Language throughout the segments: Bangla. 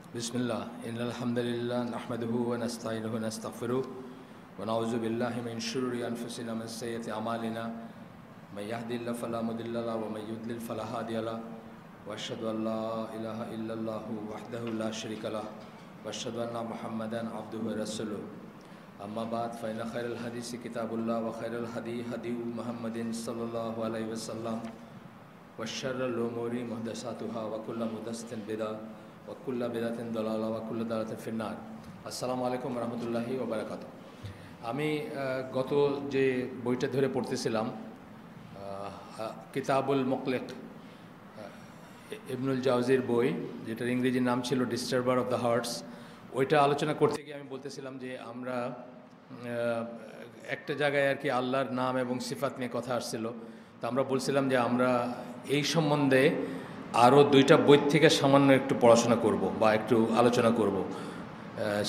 बिस्मिल्लाह इन्नल हम्दुलिल्लाह नहमदुहु व नस्तईनुहु व नस्तगफिरुह व नऊज़ु बिल्लाहि मिन शुरूरि अनफुसिना व सय्यिआति अमालिना मन यहदिहिल्लाहु फला मुदिल्ल लहु व मन युद्लिल फला हादिय लहु व अशहदु अन ला इलाहा इल्लल्लाहु वहदहु ला शरीका लहु व अशहदु अन्ना मुहम्मदन अब्दुहु व रसूलुहु अम्मा बाद फ़इन्न खैरल हदीस किताबुल्लाह व खैरल हदी हदी मुहम्मदिन सल्लल्लाहु अलैहि वसल्लम व शर्रल उमूरि मुहदसातुहा व कुल्लु मुहदसतिन बिदअह वकुल्ला बिदातिन दलाला वकुल्ला दालातिन फिन्नार। अस्सलामु आलैकुम रहमतुल्लाहि व बाराकातुहू। আমি গত যে বইটা ধরে পড়তেছিলাম কিতাবুল মুকলিক ইবনুল জাওজির বই, যেটার ইংরেজি নাম ছিল ডিস্টার্বার অফ দ্য হার্টস, ওইটা আলোচনা করতে গিয়ে আমি বলতেছিলাম যে আমরা একটা জায়গায় আর কি আল্লাহর নাম এবং সিফাত নিয়ে কথা আসছিল। তো আমরা বলছিলাম যে আমরা এই সম্বন্ধে আরও দুইটা বই থেকে সামান্য একটু পড়াশোনা করব বা একটু আলোচনা করব।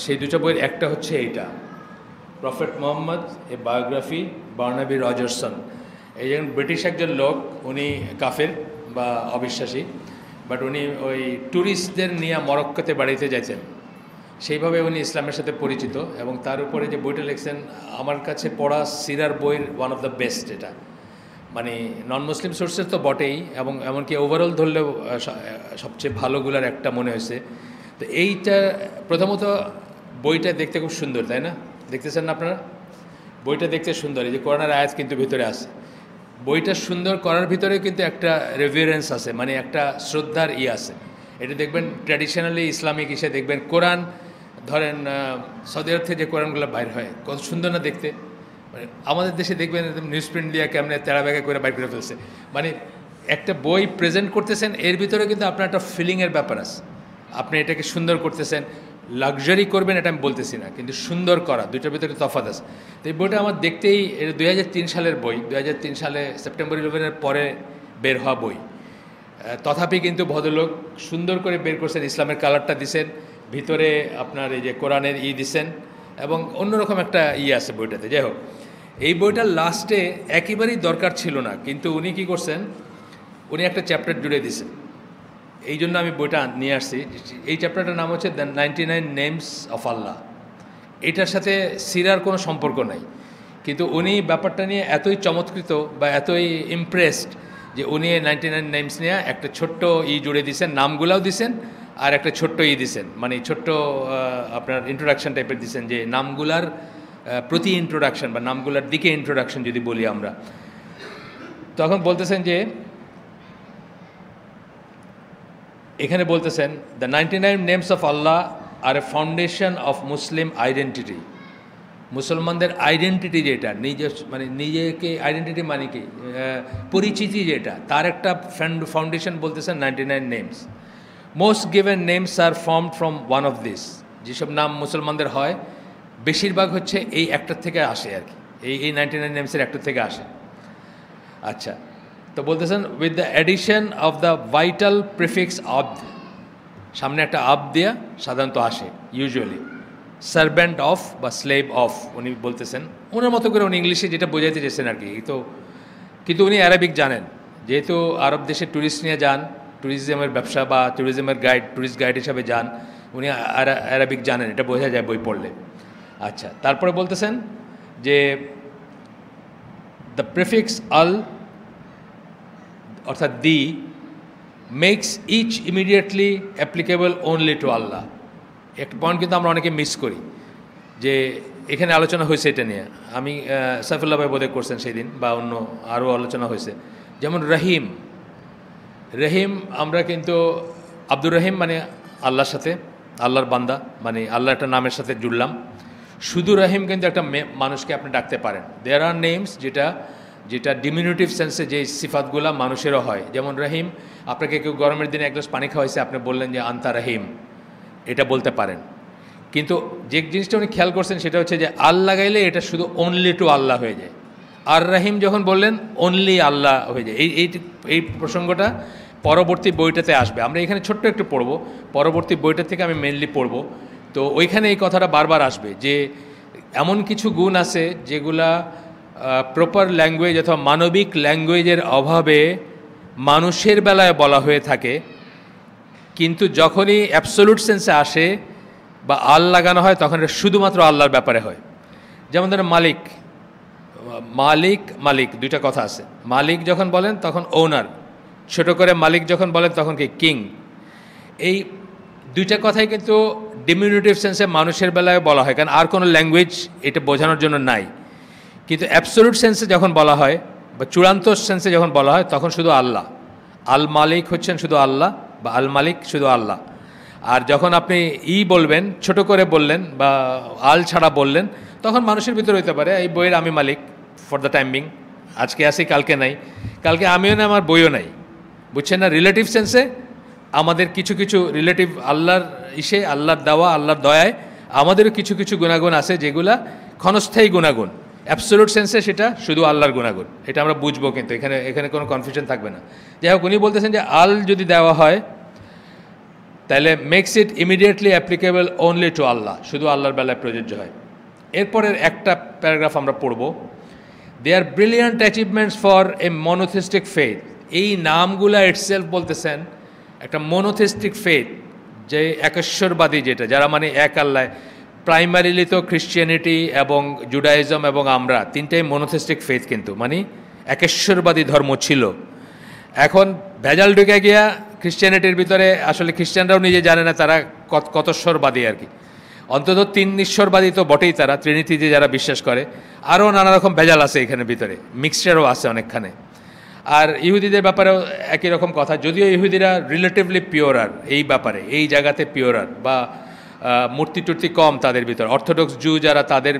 সেই দুইটা বইয়ের একটা হচ্ছে এইটা, prophet Muhammad a biography, Barnaby Rogerson. এই যে ব্রিটিশ একজন লোক, উনি কাফের বা অবিশ্বাসী, বাট উনি ওই ট্যুরিস্টদের নিয়ে মরক্কোতে বাড়িতে যাইতেন, সেইভাবে উনি ইসলামের সাথে পরিচিত। এবং তার উপরে যে বইটা লিখছেন, আমার কাছে পড়া সিরার বইয়ের ওয়ান অফ দ্য বেস্ট। এটা মানে নন মুসলিম সোর্সেস তো বটেই, এবং এমনকি ওভারঅল ধরলেও সবচেয়ে ভালোগুলোর একটা মনে হয়েছে। তো এইটা প্রথমত বইটা দেখতে খুব সুন্দর, তাই না? দেখতেছেন না আপনারা? বইটা দেখতে সুন্দর। এই যে কোরআনের আয়াত কিন্তু ভিতরে আছে। বইটা সুন্দর করার ভিতরে কিন্তু একটা রেভারেন্স আছে, মানে একটা শ্রদ্ধার আছে। এটা দেখবেন ট্র্যাডিশনালি ইসলামিক দেখবেন কোরআন, ধরেন সৌদি আরব থেকে যে কোরআনগুলো বাইর হয়, কত সুন্দর না দেখতে। মানে আমাদের দেশে দেখবেন নিউজ প্রিন্ট দিয়ে কেমন তেরা ব্যাগে করে বাইর করে ফেলছে। মানে একটা বই প্রেজেন্ট করতেছেন, এর ভিতরে কিন্তু আপনার একটা ফিলিংয়ের ব্যাপার আছে। আপনি এটাকে সুন্দর করতেছেন, লাক্সারি করবেন এটা আমি বলতেছি না, কিন্তু সুন্দর করা দুইটার ভিতরে তফাৎ আছে। তো এই বইটা আমার দেখতেই, এটা 2003 সালের বই, 2003 সালে সেপ্টেম্বর 11-এর পরে বের হওয়া বই। তথাপি কিন্তু ভদ্রলোক সুন্দর করে বের করছেন, ইসলামের কালারটা দিছেন, ভিতরে আপনার এই যে কোরআনের দিছেন, এবং অন্যরকম একটা আছে বইটাতে। যাই হোক, এই বইটার লাস্টে একেবারেই দরকার ছিল না, কিন্তু উনি কি করছেন, উনি একটা চ্যাপ্টার জুড়ে দিছেন। এই জন্য আমি বইটা নিয়ে আসছি। এই চ্যাপ্টারটার নাম হচ্ছে দ্য 99 নেমস অফ আল্লাহ। এটার সাথে সিরার কোনো সম্পর্ক নাই, কিন্তু উনি ব্যাপারটা নিয়ে এতই চমৎকৃত বা এতই ইমপ্রেসড যে উনি 99 নেমস নিয়ে একটা ছোট্ট জুড়ে দিছেন, নামগুলাও দিছেন, আর একটা ছোট্ট দিছেন, মানে ছোট্ট আপনার ইন্ট্রোডাকশন টাইপের দিছেন, যে নামগুলার প্রতি ইন্ট্রোডাকশন বা নামগুলার দিকে ইন্ট্রোডাকশন যদি বলি আমরা। তখন বলতেছেন যে, এখানে বলতেছেন দ্য 99 নেমস অফ আল্লাহ আর a foundation of Muslim identity. মুসলমানদের আইডেন্টিটি যেটা, মানে নিজেকে আইডেন্টিটি মানে কি, পরিচিতি যেটা, তার একটা ফাউন্ডেশন বলতেছেন 99 names. Most given names are formed from one of this. যেসব নাম মুসলমানদের হয়, বেশিরভাগ হচ্ছে এই একটার থেকে আসে আর কি, এই 99 নেমসের একটার থেকে আসে। আচ্ছা, তো বলতেছেন with the addition of the vital prefix আব্দ, সামনে একটা আব্দ দিয়া সাধারণত আসে ইউজুয়ালি, সার্ভেন্ট অফ বা স্লেভ অফ। উনি বলতেছেন ওনার মতো করে, উনি ইংলিশে যেটা বোঝাইতে চেয়েছেন আর কি। তো কিন্তু উনি অ্যারাবিক জানেন, যেহেতু আরব দেশে ট্যুরিস্ট নিয়ে যান, ট্যুরিজমের ব্যবসা বা ট্যুরিজমের গাইড, ট্যুরিস্ট গাইড হিসাবে যান, উনি অ্যারাবিক জানেন, এটা বোঝা যায় বই পড়লে। আচ্ছা, তারপরে বলতেছেন যে দ্য প্রিফিক্স আল অর্থাৎ the makes each immediately applicable only to Allah. একটা পয়েন্ট কিন্তু আমরা অনেকে মিস করি, যে এখানে আলোচনা হয়েছে এটা নিয়ে, আমি সাইফুল্লাহ ভাই বোধহয় করছেন সেই দিন, বা অন্য আরও আলোচনা হয়েছে। যেমন রহিম, রহিম আমরা কিন্তু আব্দুর রহিম মানে আল্লাহর সাথে, আল্লাহর বান্দা, মানে আল্লাহ একটা নামের সাথে জুড়লাম। শুধু রহিম কিন্তু একটা মানুষকে আপনি ডাকতে পারেন। দেয়ার আর নেমস যেটা ডিমিনিটিভ সেন্সে যে সিফাতগুলা মানুষেরও হয়। যেমন রহিম, আপনাকে কেউ গরমের দিনে এক গ্লাস পানি খাওয়াইছে, আপনি বললেন যে আন্তা রহিম, এটা বলতে পারেন। কিন্তু যে জিনিসটা উনি খেয়াল করছেন সেটা হচ্ছে যে আল্লাহ গাইলে এটা শুধু অনলি টু আল্লাহ হয়ে যায়, আর রহিম যখন বললেন অনলি আল্লাহ হয়ে যায়। এই প্রসঙ্গটা পরবর্তী বইটাতে আসবে, আমরা এখানে ছোট্ট একটু পড়ব, পরবর্তী বইটা থেকে আমি মেনলি পড়ব। তো ওইখানে এই কথাটা বারবার আসবে যে এমন কিছু গুণ আছে যেগুলা প্রপার ল্যাঙ্গুয়েজ অথবা মানবিক ল্যাঙ্গুয়েজের অভাবে মানুষের বেলায় বলা হয়ে থাকে, কিন্তু যখনই অ্যাবসোলুট সেন্সে আসে বা আল লাগানো হয় তখন এটা শুধুমাত্র আল্লাহর ব্যাপারে হয়। যেমন ধরেন মালিক, মালিক মালিক দুইটা কথা আছে। মালিক যখন বলেন তখন ওনার, ছোট করে মালিক যখন বলেন তখন কি কিং। এই দুইটা কথাই কিন্তু ডিমিনিটিভ সেন্সে মানুষের বেলায় বলা হয়, কারণ আর কোনো ল্যাঙ্গুয়েজ এটা বোঝানোর জন্য নাই। কিন্তু অ্যাবসোলুট সেন্সে যখন বলা হয় বা চূড়ান্ত সেন্সে যখন বলা হয় তখন শুধু আল্লাহ। আল মালিক হচ্ছেন শুধু আল্লাহ বা আল মালিক শুধু আল্লাহ। আর যখন আপনি বলবেন, ছোট করে বললেন বা আল ছাড়া বললেন, তখন মানুষের ভিতরে হইতে পারে এই বইয়ের আমি মালিক ফর দ্য টাইমিং, আজকে আসি কালকে নাই, কালকে আমিও না আমার বইও নাই, বুঝছেন না? রিলেটিভ সেন্সে আমাদের কিছু কিছু রিলেটিভ আল্লাহর আল্লাহর দেওয়া আল্লাহর দয়ায় আমাদেরও কিছু কিছু গুণাগুণ আছে যেগুলা ক্ষণস্থায়ী গুণাগুণ। অ্যাবসোলুট সেন্সে সেটা শুধু আল্লাহর গুণাগুণ, এটা আমরা বুঝবো, কিন্তু এখানে এখানে কোনো কনফিউশন থাকবে না। যাই হোক, উনি বলতেছেন যে আল যদি দেওয়া হয় তাহলে makes it immediately applicable only to Allah, শুধু আল্লাহর বেলায় প্রযোজ্য হয়। এরপরের একটা প্যারাগ্রাফ আমরা পড়ব, they are brilliant achievements for a monotheistic faith. এই নামগুলা ইটসেলফ বলতেছেন একটা মনোথিস্টিক ফেথ, যে একেশ্বরবাদী, যেটা যারা মানে এক আল্লাহ। প্রাইমারিলি তো খ্রিশ্চিয়ানিটি এবং জুডাইজম এবং আমরা তিনটাই মনোথিস্টিক ফেথ, কিন্তু মানে একেশ্বরবাদী ধর্ম ছিল। এখন ভেজাল ঢুকে গিয়া খ্রিশ্চিয়ানিটির ভিতরে আসলে খ্রিশ্চানরাও নিজে জানে না তারা কতশ্বরবাদী আর কি। অন্তত তিন ঈশ্বরবাদী তো বটেই, তারা ট্রিনিটিতে যারা বিশ্বাস করে। আরও নানা রকম ভেজাল আছে এখানে ভিতরে, মিক্সচারও আছে অনেকখানে। আর ইহুদিদের ব্যাপারেও একই রকম কথা, যদিও ইহুদিরা রিলেটিভলি পিওরার এই ব্যাপারে, এই জায়গাতে পিওরার, বা মূর্তি টুর্তি কম তাদের ভিতর। অর্থোডক্স জু যারা, তাদের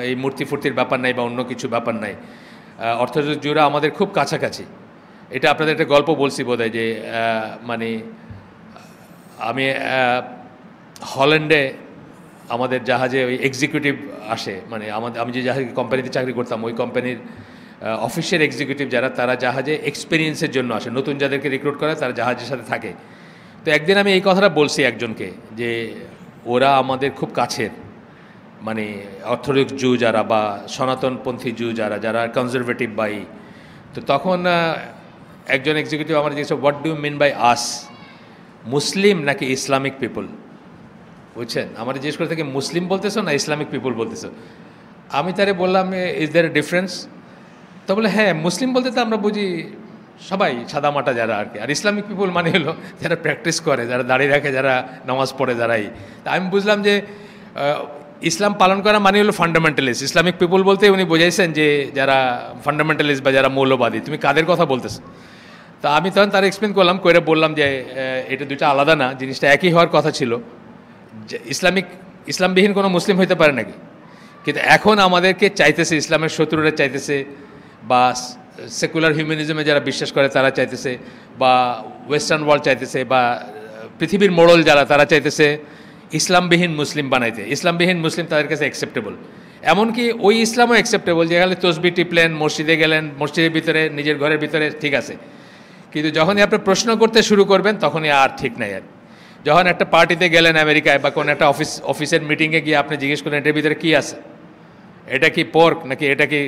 এই মূর্তি ফুর্তির ব্যাপার নাই বা অন্য কিছু ব্যাপার নাই। অর্থোডক্স জুরা আমাদের খুব কাছাকাছি। এটা আপনাদের একটা গল্প বলছি বোধহয়, যে মানে আমি হল্যান্ডে আমাদের জাহাজে ওই এক্সিকিউটিভ আসে, মানে আমি যে জাহাজে কোম্পানিতে চাকরি করতাম ওই কোম্পানির অফিসের এক্সিকিউটিভ যারা, তারা জাহাজে এক্সপিরিয়েন্সের জন্য আসে, নতুন যাদেরকে রিক্রুট করে তারা জাহাজের সাথে থাকে। তো একদিন আমি এই কথাটা বলছি একজনকে, যে ওরা আমাদের খুব কাছের, মানে অর্থোডক্স জু যারা বা সনাতনপন্থী জু যারা, যারা কনজারভেটিভ বাই। তো তখন একজন এক্সিকিউটিভ আমার জিজ্ঞেস, what do mean by us, Muslim নাকি ইসলামিক পিপল? বুঝছেন, আমার জিজ্ঞেস করে থেকে মুসলিম বলতেছো না ইসলামিক পিপল বলতেছো? আমি তারে বললাম, ইজ দেয়ার এ ডিফারেন্স? তো বলে হ্যাঁ, মুসলিম বলতে তো আমরা বুঝি সবাই সাদামাটা যারা আর কি, আর ইসলামিক পিপল মানে হলো যারা প্র্যাকটিস করে, যারা দাঁড়িয়ে রাখে, যারা নামাজ পড়ে, যারাই। তা আমি বুঝলাম যে ইসলাম পালন করা মানে হলো ফান্ডামেন্টালিস্ট। ইসলামিক পিপল বলতে উনি বোঝাইছেন যে যারা ফান্ডামেন্টালিস্ট বা যারা মৌলবাদী। তুমি কাদের কথা বলতেছো? তা আমি তখন তার এক্সপ্লেন করলাম, করে বললাম যে এটা দুইটা আলাদা না, জিনিসটা একই হওয়ার কথা ছিল। ইসলামবিহীন কোনো মুসলিম হইতে পারে নাকি? কিন্তু এখন আমাদেরকে চাইতেছে, ইসলামের শত্রুরা চাইতেছে, বা সেকুলার হিউম্যানিজমে যারা বিশ্বাস করে তারা চাইতেছে, বা ওয়েস্টার্ন ওয়ার্ল্ড চাইতেছে, বা পৃথিবীর মোড়ল যারা, তারা চাইতেছে ইসলামবিহীন মুসলিম বানাইতে। ইসলামবিহীন মুসলিম তাদের কাছে অ্যাকসেপ্টেবল। এমনকি ওই ইসলামও অ্যাকসেপ্টেবল, যেখানে তসবি টিপলেন, মসজিদে গেলেন, মসজিদের ভিতরে, নিজের ঘরের ভিতরে ঠিক আছে। কিন্তু যখনই আপনি প্রশ্ন করতে শুরু করবেন তখনই আর ঠিক নাই। আর যখন একটা পার্টিতে গেলেন আমেরিকায়, বা কোনো একটা অফিসের মিটিংয়ে গিয়ে আপনি জিজ্ঞেস করলেন এটার ভিতরে কী আছে, এটা কি পোর্ক নাকি এটা কি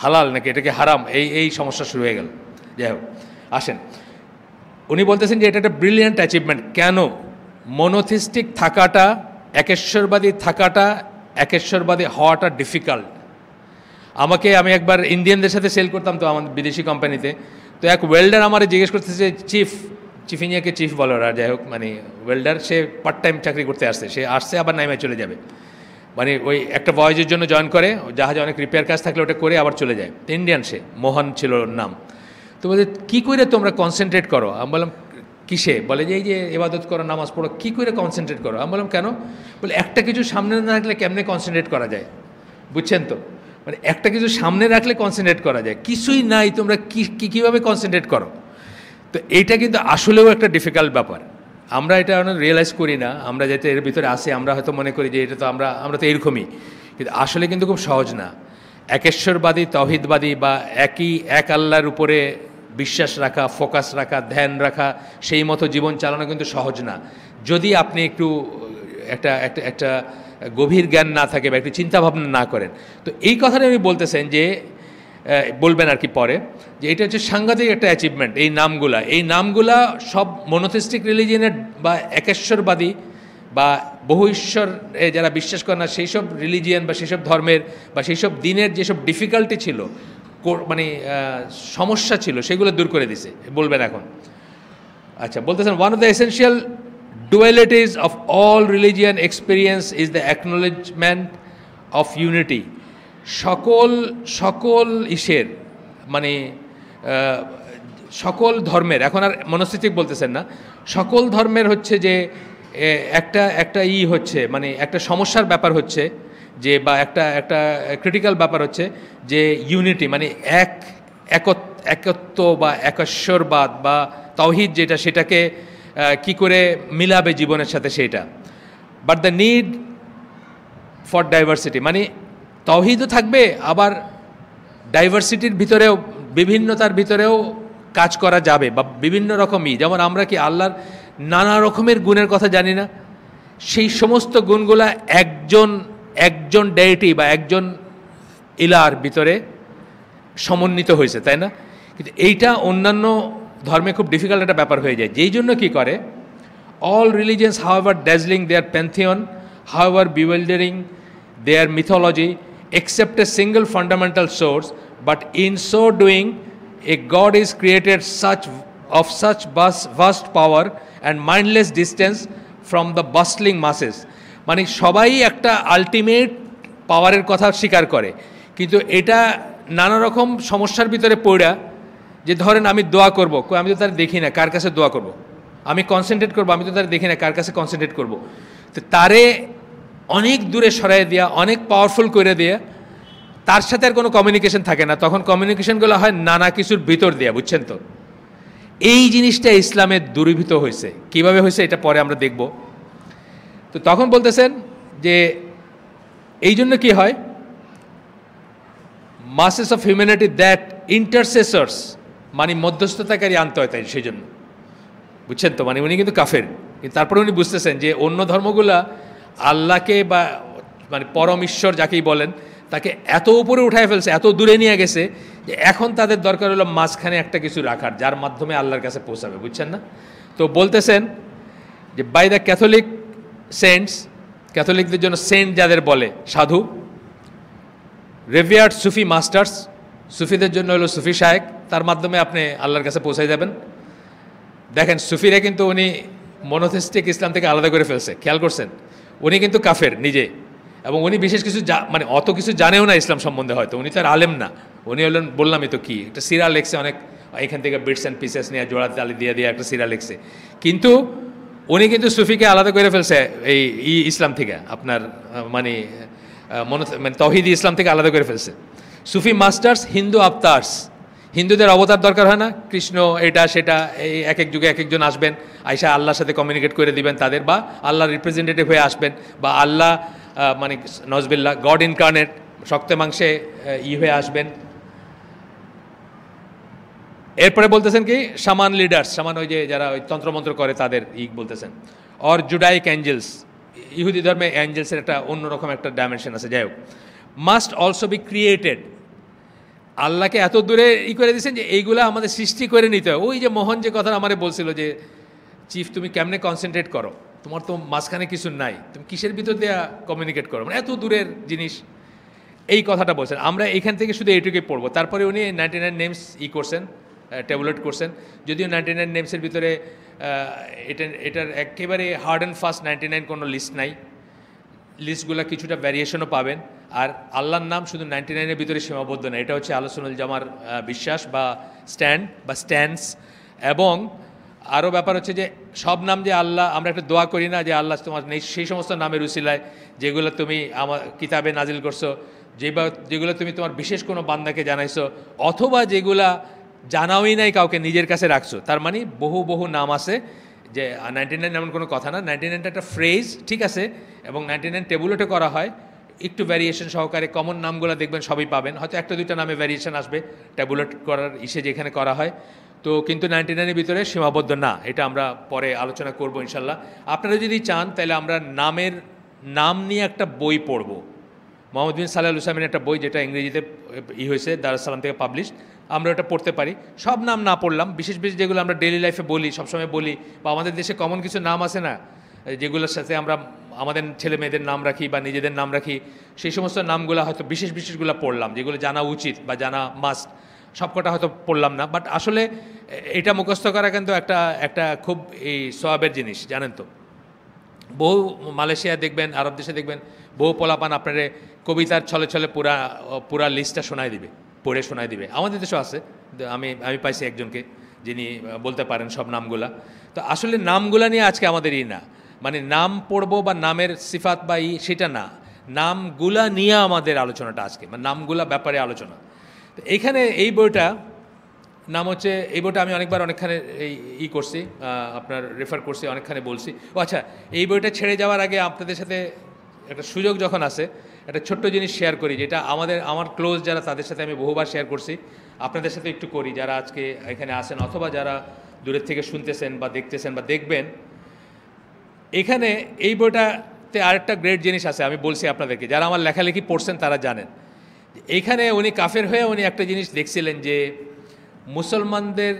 হালাল নাকি এটা কি হারাম, এই সমস্যা শুরু হয়ে গেল। যাই হোক, আসেন, উনি বলতেছেন যে এটা একটা ব্রিলিয়ান্ট অ্যাচিভমেন্ট। কেন? মনোথিস্টিক থাকাটা, একেশ্বরবাদী থাকাটা, একেশ্বরবাদী হওয়াটা ডিফিকাল্ট। আমি একবার ইন্ডিয়ানদের সাথে সেল করতাম তো আমাদের বিদেশি কোম্পানিতে। তো এক ওয়েল্ডার আমার জিজ্ঞেস করতেছে, চিফ ইঞ্জিনিয়ারকে চিফ বলো, আর যাই হোক, মানে ওয়েল্ডার, সে পার্ট টাইম চাকরি করতে আসছে, সে আসছে আবার নাইমে চলে যাবে, মানে ওই একটা ভয়েজের জন্য জয়েন করে, জাহাজে অনেক রিপেয়ার কাজ থাকলে ওটা করে আবার চলে যায়। ইন্ডিয়ান, সে মোহন ছিল ওর নাম। তো বলছে কী করে তোমরা কনসেন্ট্রেট করো? আমি বললাম কিসে? বলে যে এই যে ইবাদত করো, নামাজ পড়ো, কী করে কনসেন্ট্রেট করো? আমি বললাম কেন? বলে একটা কিছু সামনে না রাখলে কেমনে কনসেন্ট্রেট করা যায়? বুঝছেন তো, মানে একটা কিছু সামনে রাখলে কনসেন্ট্রেট করা যায়, কিছুই নাই, তোমরা কীভাবে কনসেন্ট্রেট করো? তো এইটা কিন্তু আসলেও একটা ডিফিকাল্ট ব্যাপার। আমরা এটা অনেক রিয়েলাইজ করি না, আমরা যাতে এর ভিতরে আসি আমরা হয়তো মনে করি যে এটা তো আমরা তো এরকমই, কিন্তু আসলে কিন্তু খুব সহজ না। একেশ্বরবাদী, তৌহিদবাদী বা এক আল্লাহর উপরে বিশ্বাস রাখা, ফোকাস রাখা, ধ্যান রাখা, সেই মতো জীবন চালানো কিন্তু সহজ না, যদি আপনি একটু একটা গভীর জ্ঞান না থাকে বা একটু চিন্তাভাবনা না করেন। তো এই কথাটা আমি বলতেছেন যে বলবেন আর কি পরে, যে এটা হচ্ছে সাংঘাতিক একটা অ্যাচিভমেন্ট। এই নামগুলা সব মনোথিস্টিক রিলিজিয়নের বা একেশ্বরবাদী বা বহু ঈশ্বর যারা বিশ্বাস করে না সেই সব রিলিজিয়ান বা সেই সব ধর্মের বা সেই সব দিনের যেসব ডিফিকাল্টি ছিল, মানে সমস্যা ছিল, সেগুলো দূর করে দিছে বলবেন এখন। আচ্ছা, বলতেছেন one of the essential dualities of all religion experience is the acknowledgement of unity. সকল ইসের মানে সকল ধর্মের, এখন আর মনস্তিত্বিক বলতেছেন না, সকল ধর্মের হচ্ছে যে একটা হচ্ছে মানে একটা সমস্যার ব্যাপার হচ্ছে যে, বা একটা ক্রিটিক্যাল ব্যাপার হচ্ছে যে ইউনিটি মানে একত্ব বা একেশ্বরবাদ বা তাওহীদ যেটা, সেটাকে কি করে মিলাবে জীবনের সাথে সেটা। But the need for diversity, মানে তাওহীদও থাকবে, আবার ডাইভার্সিটির ভিতরেও, বিভিন্নতার ভিতরেও কাজ করা যাবে বা বিভিন্ন রকমই। যেমন আমরা কি আল্লাহর নানা রকমের গুণের কথা জানি না? সেই সমস্ত গুণগুলা একজন ডেইটি বা একজন ইলার ভিতরে সমন্বিত হয়েছে, তাই না? কিন্তু এইটা অন্যান্য ধর্মে খুব ডিফিকাল্ট একটা ব্যাপার হয়ে যায়। যেই জন্য কি করে, all religions however dazzling their pantheon, however bewildering their mythology, except a single fundamental source, but in so doing a God is created of such vast power and mindless distance from the bustling masses. মানে সবাই একটা আলটিমেট পাওয়ারের কথা স্বীকার করে, কিন্তু এটা নানা রকম সমস্যার ভিতরে পড়া, যে ধরেন আমি দোয়া করব, আমি তো তার দেখি না, কার কাছে দোয়া করব? আমি কনসেন্ট্রেট করব, আমি তো তার দেখি না, কার কাছে কনসেন্ট্রেট করব? তো তারে অনেক দূরে সরাই দেওয়া, অনেক পাওয়ারফুল করে দেওয়া, তার সাথে আর কোনো কমিউনিকেশন থাকে না। তখন কমিউনিকেশনগুলো হয় নানা কিছুর ভিতর দেওয়া, বুঝছেন তো? এই জিনিসটা ইসলামে দূরীভূত হয়েছে। কিভাবে হয়েছে এটা পরে আমরা দেখব। তো তখন বলতেছেন যে এই জন্য কি হয়, মাসেস অফ হিউম্যানিটি দ্যাট ইন্টারসেসর্স, মানে মধ্যস্থতাকারী আনতে হয়, তাই সেই জন্য, বুঝছেন তো? মানে উনি কিন্তু কাফের, কিন্তু তারপরে উনি বুঝতেছেন যে অন্য ধর্মগুলা আল্লাহকে বা মানে পরম ঈশ্বর যাকেই বলেন তাকে এত উপরে উঠায় ফেলছে, এত দূরে নিয়ে গেছে যে এখন তাদের দরকার হলো মাঝখানে একটা কিছু রাখার, যার মাধ্যমে আল্লাহর কাছে পৌঁছাবে, বুঝছেন না? তো বলতেছেন যে বাই দ্য ক্যাথলিক সেন্টস, ক্যাথলিকদের জন্য সেন্ট যাদের বলে সাধু, রেভিয়ার্ড সুফি মাস্টার্স, সুফিদের জন্য হলো সুফি শায়েক, তার মাধ্যমে আপনি আল্লাহর কাছে পৌঁছাই যাবেন। দেখেন সুফিরা কিন্তু উনি মনোথিস্টিক ইসলাম থেকে আলাদা করে ফেলছে, খেয়াল করছেন? উনি কিন্তু কাফের নিজে, এবং উনি বিশেষ কিছু মানে অত কিছু জানেও না ইসলাম সম্বন্ধে, হয়তো উনি তার আলেম না, উনি হলেন বললামই তো কি একটা সিরা লেখছে, অনেক এখান থেকে বিটস অ্যান্ড পিসেস নিয়ে জোড়া তালি দিয়ে একটা সিরা লেখছে, কিন্তু উনি কিন্তু সুফিকে আলাদা করে ফেলছে এই ইসলাম থেকে, আপনার মানে মানে তাওহীদি ইসলাম থেকে আলাদা করে ফেলছে। সুফি মাস্টার্স, হিন্দু আফতার্স, হিন্দুদের অবতার দরকার হয় না, কৃষ্ণ এটা সেটা, এই এক এক যুগে এক একজন আসবেন, আইসা আল্লাহর সাথে কমিউনিকেট করে দিবেন তাদের, বা আল্লাহর রিপ্রেজেন্টেটিভ হয়ে আসবেন, বা আল্লাহ মানে নজবিল্লাহ গড ইনকার্নেট শক্তে মাংসে হয়ে আসবেন। এরপরে বলতেছেন কি শামান লিডার্স, শামান ওই যে যারা ওই তন্ত্রমন্ত্র করে তাদের বলতেছেন, অর জুডাইক অ্যাঞ্জেলস, ইহুদি ধর্মে অ্যাঞ্জেলসের একটা অন্যরকম একটা ডাইমেনশন আছে, যাই হোক, মাস্ট অলসো বি ক্রিয়েটেড। আল্লাহকে এত দূরে করে দিয়েছেন যে এইগুলা আমাদের সৃষ্টি করে নিতে হয়। ওই যে মোহন যে কথা আমারে বলছিল যে চিফ তুমি কেমনে কনসেন্ট্রেট করো, তোমার তো মাঝখানে কিছু নাই, তুমি কিসের ভিতর দিয়ে কমিউনিকেট করো, মানে এত দূরের জিনিস, এই কথাটা বলছেন। আমরা এখান থেকে শুধু এইটুকুই পড়বো। তারপরে উনি 99 নেমস করছেন, ট্যাবুলেট করছেন, যদিও 99 নেমসের ভিতরে এটার একেবারে হার্ড অ্যান্ড ফাস্ট 99 কোনো লিস্ট নাই, লিস্টগুলো কিছুটা ভ্যারিয়েশনও পাবেন। আর আল্লাহর নাম শুধু 99-এর ভিতরে সীমাবদ্ধ না, এটা হচ্ছে আহলে সুন্নাত জামার বিশ্বাস বা স্ট্যান্স। এবং আরও ব্যাপার হচ্ছে যে সব নাম যে আল্লাহ, আমরা একটা দোয়া করি না যে আল্লাহ তোমার সেই সমস্ত নামের উসিলায় যেগুলো তুমি আমার কিতাবে নাজিল করছো, যেগুলো তুমি তোমার বিশেষ কোনো বান্দাকে জানাইছো, অথবা যেগুলা জানাওই নাই কাউকে নিজের কাছে রাখছো, তার মানে বহু নাম আছে। যে 99 এমন কোনো কথা না, 99টা একটা ফ্রেজ, ঠিক আছে, এবং 99 টেবুলেটে করা হয়, একটু ভ্যারিয়েশন সহকারে। কমন নামগুলো দেখবেন সবই পাবেন, হয়তো একটা দুইটা নামে ভ্যারিয়েশন আসবে ট্যাবুলেট করার যেখানে করা হয়, তো কিন্তু 99-এর ভিতরে সীমাবদ্ধ না, এটা আমরা পরে আলোচনা করব ইনশাল্লাহ। আপনারা যদি চান তাহলে আমরা নাম নিয়ে একটা বই পড়ব, মোহাম্মদ বিন সালেহ আল উসাইমিনের একটা বই, যেটা ইংরেজিতে হয়েছে, দারুস সালাম থেকে পাবলিশ, আমরা ওটা পড়তে পারি। সব নাম না পড়লাম, বিশেষ বিশেষ যেগুলো আমরা ডেইলি লাইফে বলি, সবসময় বলি, বা আমাদের দেশে কমন কিছু নাম আছে না, যেগুলোর সাথে আমরা আমাদের ছেলে মেয়েদের নাম রাখি বা নিজেদের নাম রাখি, সেই সমস্ত নামগুলো হয়তো বিশেষ বিশেষগুলো পড়লাম, যেগুলো জানা উচিত বা জানা মাস্ট, সবকটা হয়তো পড়লাম না। বাট আসলে এটা মুখস্থ করা কিন্তু একটা খুব এই সওয়াবের জিনিস, জানেন তো। বহু মালয়েশিয়া দেখবেন, আরব দেশে দেখবেন, বহু পোলাপান আপনারে কবিতার ছলে ছলে পুরা লিস্টটা শোনায় দিবে, পড়ে শোনায় দিবে। আমাদের দেশেও আছে, আমি পাইছি একজনকে যিনি বলতে পারেন সব নামগুলা। তো আসলে নামগুলা নিয়ে আজকে আমাদের না, মানে নাম পড়বো বা নামের সিফাত বা সেটা না, নামগুলা নিয়ে আমাদের আলোচনাটা আজকে, মানে নামগুলা ব্যাপারে আলোচনা। তো এইখানে এই বইটা নাম হচ্ছে, এই বইটা আমি অনেকবার অনেকখানে করছি, আপনার রেফার করছি, অনেকখানে বলছি। ও আচ্ছা, এই বইটা ছেড়ে যাওয়ার আগে আপনাদের সাথে একটা সুযোগ যখন আসে, একটা ছোট্ট জিনিস শেয়ার করি, যেটা আমার ক্লোজ যারা, তাদের সাথে আমি বহুবার শেয়ার করছি, আপনাদের সাথে একটু করি, যারা আজকে এখানে আসেন অথবা যারা দূরের থেকে শুনতেছেন বা দেখতেছেন বা দেখবেন। এখানে এই বইটাতে আরেকটা গ্রেট জিনিস আছে, আমি বলছি আপনাদেরকে, যারা আমার লেখালেখি পড়ছেন তারা জানেন। এইখানে উনি কাফের হয়ে উনি একটা জিনিস দেখছিলেন যে মুসলমানদের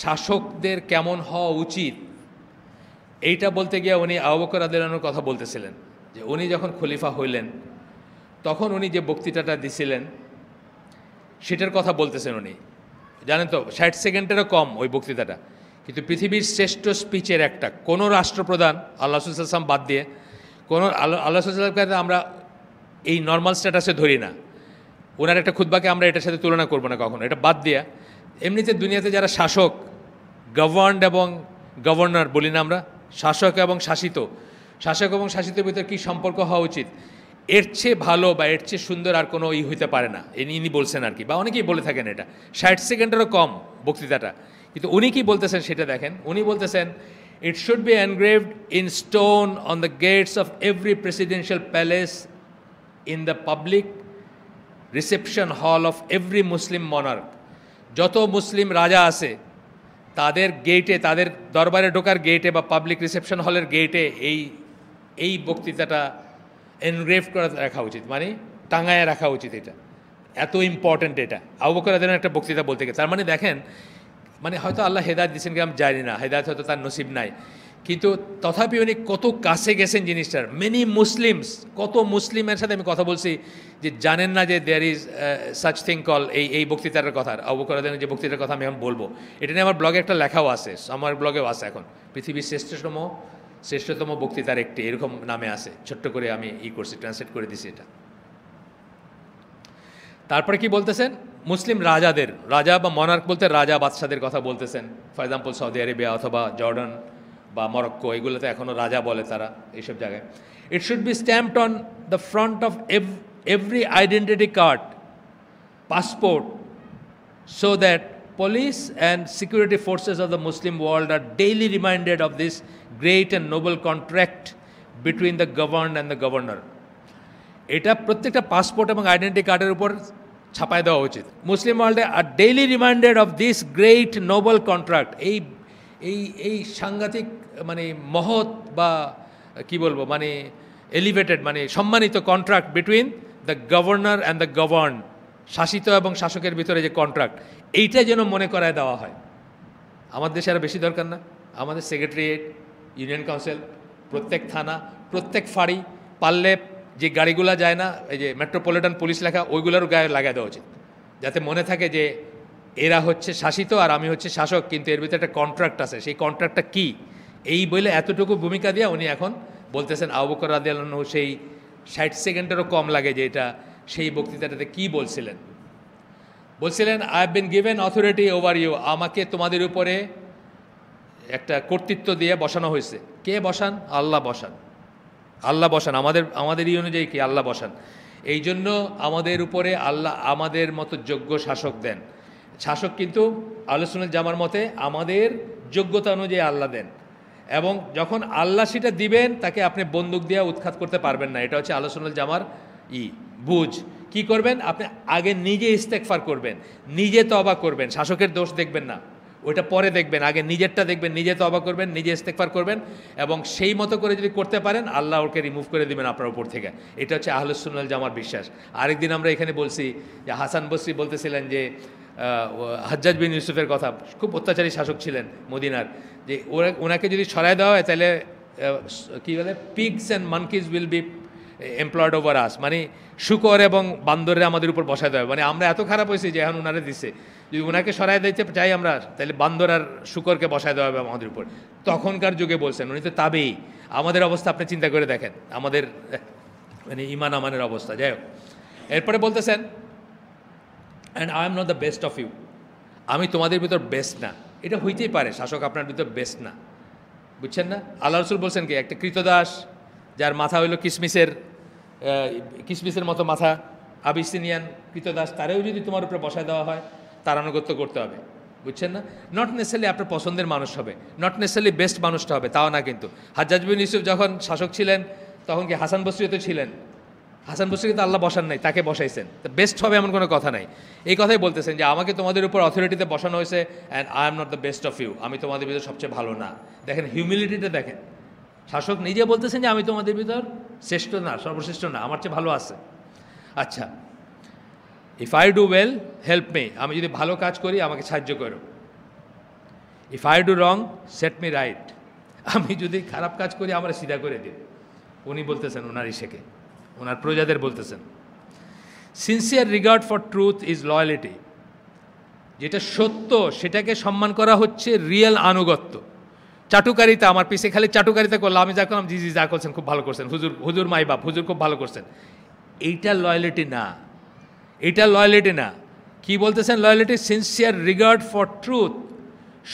শাসকদের কেমন হওয়া উচিত, এইটা বলতে গিয়ে উনি আবু বকর রাদিয়াল্লাহু আনহুর কথা বলতেছিলেন, যে উনি যখন খলিফা হইলেন তখন উনি যে বক্তৃতাটা দিছিলেন সেটার কথা বলতেছেন উনি, জানেন তো, 60 সেকেন্ডেরও কম ওই বক্তৃতাটা, কিন্তু পৃথিবীর শ্রেষ্ঠ স্পিচের একটা। কোনো রাষ্ট্রপ্রধান, আল্লাহ রাসূল সাল্লাল্লাহু আলাইহি ওয়াসাল্লাম বাদ দিয়ে, কোনো আল্লাহ রাসূল সাল্লাল্লাহু আলাইহি ওয়াসাল্লামকে আমরা এই নর্মাল স্ট্যাটাসে ধরি না, ওনার একটা খুতবাকে আমরা এটার সাথে তুলনা করবো না কখনো, এটা বাদ দিয়া এমনিতে দুনিয়াতে যারা শাসক, গভর্নড এবং গভর্নর বলি না আমরা, শাসক এবং শাসিত, শাসক এবং শাসিতের ভিতরে কী সম্পর্ক হওয়া উচিত, এর চেয়ে ভালো বা এর চেয়ে সুন্দর আর কোনো হইতে পারে না, ইনি বলছেন আর কি, বা অনেকেই বলে থাকেন। এটা 60 সেকেন্ডেরও কম বক্তৃতাটা, কিন্তু উনি কি বলতেছেন সেটা দেখেন। উনি বলতেছেন, it should be engraved in stone on the gates of every presidential palace, in the public reception hall of every Muslim monarch. যত মুসলিম রাজা আছে তাদের গেটে, তাদের দরবারে ঢোকার গেটে বা পাবলিক রিসেপশন হলের গেটে এই বক্তৃতাটা এনগ্রেভ করে রাখা উচিত, মানে টাঙায় রাখা উচিত। এটা এত ইম্পর্ট্যান্ট। এটা আবু বকর রাদিয়াল্লাহু আনহু একটা বক্তৃতা বলতে গেছে, তার মানে দেখেন, মানে হয়তো আল্লাহ হেদায়েত দিয়েছেন কি আমি জানি না, হেদায়েত হয়তো তার নসিব নাই, কিন্তু তথাপি উনি কত কাছে গেছেন জিনিসটার। মেনি মুসলিমস, কত মুসলিমের সাথে আমি কথা বলছি যে জানেন না যে there is such thing call এই বক্তৃতার কথা, আবু বকর রাদিয়াল্লাহু আনহু যে বক্তৃতার কথা আমি এখন বলবো, এটা নিয়ে আমার ব্লগে একটা লেখাও আছে, আমার ব্লগেও আছে এখন, পৃথিবীর শ্রেষ্ঠতম বক্তৃতার একটি, এরকম নামে আছে, ছোট্ট করে আমি করছি, ট্রান্সলেট করে দিছি এটা। তারপরে কি বলতেছেন, মুসলিম রাজাদের, রাজা বা মনার্ক বলতে রাজা বাদশাদের কথা বলতেছেন। ফর এক্সাম্পল সৌদি আরবিয়া অথবা জর্ডান বা মরক্কো, এগুলোতে এখনও রাজা বলে তারা এইসব জায়গায়। ইট should B stamped on the front of every identity card, passport, so that police and security forces of the Muslim world are daily reminded of this great and noble contract between the governed and the governor. এটা প্রত্যেকটা পাসপোর্ট এবং আইডেন্টি কার্ডের উপর ছাপায় দেওয়া উচিত। মুসলিম ওয়ার্ল্ডে are daily reminded of this great noble contract, এই সাংঘাতিক, মানে মহৎ বা কি বলবো, মানে এলিভেটেড, মানে সম্মানিত contract between the governor and the govern, শাসিত এবং শাসকের ভিতরে যে কন্ট্রাক্ট, এইটা যেন মনে করায় দেওয়া হয়। আমাদের দেশে আরও বেশি দরকার না? আমাদের সেক্রেটারিয়েট, ইউনিয়ন কাউন্সিল, প্রত্যেক থানা, প্রত্যেক ফাঁড়ি, পারলে যে গাড়িগুলো যায় না, এই যে মেট্রোপলিটন পুলিশ লেখা, ওইগুলোরও গায়ে লাগাই দেওয়া উচিত, যাতে মনে থাকে যে এরা হচ্ছে শাসিত আর আমি হচ্ছে শাসক, কিন্তু এর ভিতরে একটা কন্ট্রাক্ট আছে, সেই কন্ট্রাক্টটা কী, এই বলে এতটুকু ভূমিকা দিয়ে উনি এখন বলতেছেন, আবু বকর রাদিয়াল্লাহু আনহু সেই 60 সেকেন্ডেরও কম লাগে যে এটা সেই বক্তৃতাটাতে কী বলছিলেন। I have been given authority over you, আমাকে তোমাদের উপরে একটা কর্তৃত্ব দিয়ে বসানো হয়েছে। কে বসান? আল্লাহ বসান, আল্লাহ বসান, আমাদের এই অনুযায়ী কি আল্লাহ বসান। এই জন্য আমাদের উপরে আল্লাহ আমাদের মতো যোগ্য শাসক দেন। শাসক কিন্তু আহলে সুন্নাত জামার মতে আমাদের যোগ্যতা অনুযায়ী আল্লাহ দেন, এবং যখন আল্লাহ সেটা দিবেন তাকে আপনি বন্দুক দিয়ে উৎখাত করতে পারবেন না। এটা হচ্ছে আহলে সুন্নাত জামার বুঝ। কি করবেন? আপনি আগে নিজে ইস্তেগফার করবেন, নিজে তওবা করবেন, শাসকের দোষ দেখবেন না, ওইটা পরে দেখবেন, আগে নিজেরটা দেখবেন, নিজে তওবা করবেন, নিজে ইস্তেগফার করবেন, এবং সেই মতো করে যদি করতে পারেন আল্লাহ ওকে রিমুভ করে দিবেন আপনার উপর থেকে। এটা হচ্ছে আহলুস সুন্নাহ ওয়াল জামার বিশ্বাস। আরেকদিন আমরা এখানে বলছি যে হাসান বসরি বলতেছিলেন যে হাজ্জাজ বিন ইউসুফের কথা, খুব অত্যাচারী শাসক ছিলেন মদিনার, যে ওনাকে যদি সরায় দেওয়া হয় তাহলে কী বলে, pigs and monkeys will be employed over us, মানে শুকর এবং বান্দরে আমাদের উপর বসায় দেওয়া, মানে আমরা এত খারাপ হয়েছি যে এখন ওনারে দিচ্ছে, যদি ওনাকে সরাই দিতে চাই আমরা তাহলে বান্দর আর শুকরকে বসায় দেওয়া হবে আমাদের উপর। তখনকার যুগে বলছেন, উনি তো তাবেই। আমাদের অবস্থা আপনি চিন্তা করে দেখেন, আমাদের মানে ইমান আমানের অবস্থা। যাই হোক, এরপরে বলতেছেন and I am not the best of you, আমি তোমাদের ভিতর বেস্ট না। এটা হইতেই পারে শাসক আপনার ভিতর বেস্ট না, বুঝছেন না? আল্লাহ রসুল বলছেন কি, একটা কৃতদাস যার মাথা হইল কিসমিসের মতো মাথা, আবিসিনিয়ান কৃতদাস, তারেও যদি তোমার উপরে বসায় দেওয়া হয় তার আনুগত্য করতে হবে, বুঝছেন না? নট নেসেসারি আপনার পছন্দের মানুষ হবে, নট নেসেসারি বেস্ট মানুষটা হবে, তাও না কিন্তু। হাজ্জাজ বিন ইউসুফ যখন শাসক ছিলেন তখন কি হাসান বসরি তো ছিলেন, হাসান বসরিকে তো আল্লাহ বসান নাই, তাকে বসাইছেন, তো বেস্ট হবে এমন কোনো কথা নাই। এই কথাই বলতেছেন যে আমাকে তোমাদের উপর অথরিটিতে বসানো হয়েছে and I am not the best of you, আমি তোমাদের ভিতর সবচেয়ে ভালো না। দেখেন হিউমিলিটিটা দেখেন, শাসক নিজে বলতেছেন যে আমি তোমাদের ভিতর শ্রেষ্ঠ না, সর্বশ্রেষ্ঠ না, আমার চেয়ে ভালো আছে। আচ্ছা, if I do well help me, আমি যদি ভালো কাজ করি আমাকে সাহায্য করো। If I do wrong set me right, আমি যদি খারাপ কাজ করি আমার সিধা করে দিন। উনি বলতেছেন ওনার ইসেকে, ওনার প্রজাদের বলতেছেন। Sincere regard for truth is loyalty, যেটা সত্য সেটাকে সম্মান করা হচ্ছে রিয়েল আনুগত্য। চাটুকারিতা, আমার পিছিয়ে খালি চাটুকারিতা করলো, আমি যা করলাম জি জি যা করছেন খুব ভালো করছেন, হুজুর মাই বাপ, হুজুর খুব ভালো করছেন, এইটা লয়ালিটি না, এটা লয়ালিটি না। কি বলতেছেন loyalty? Sincere regard for truth,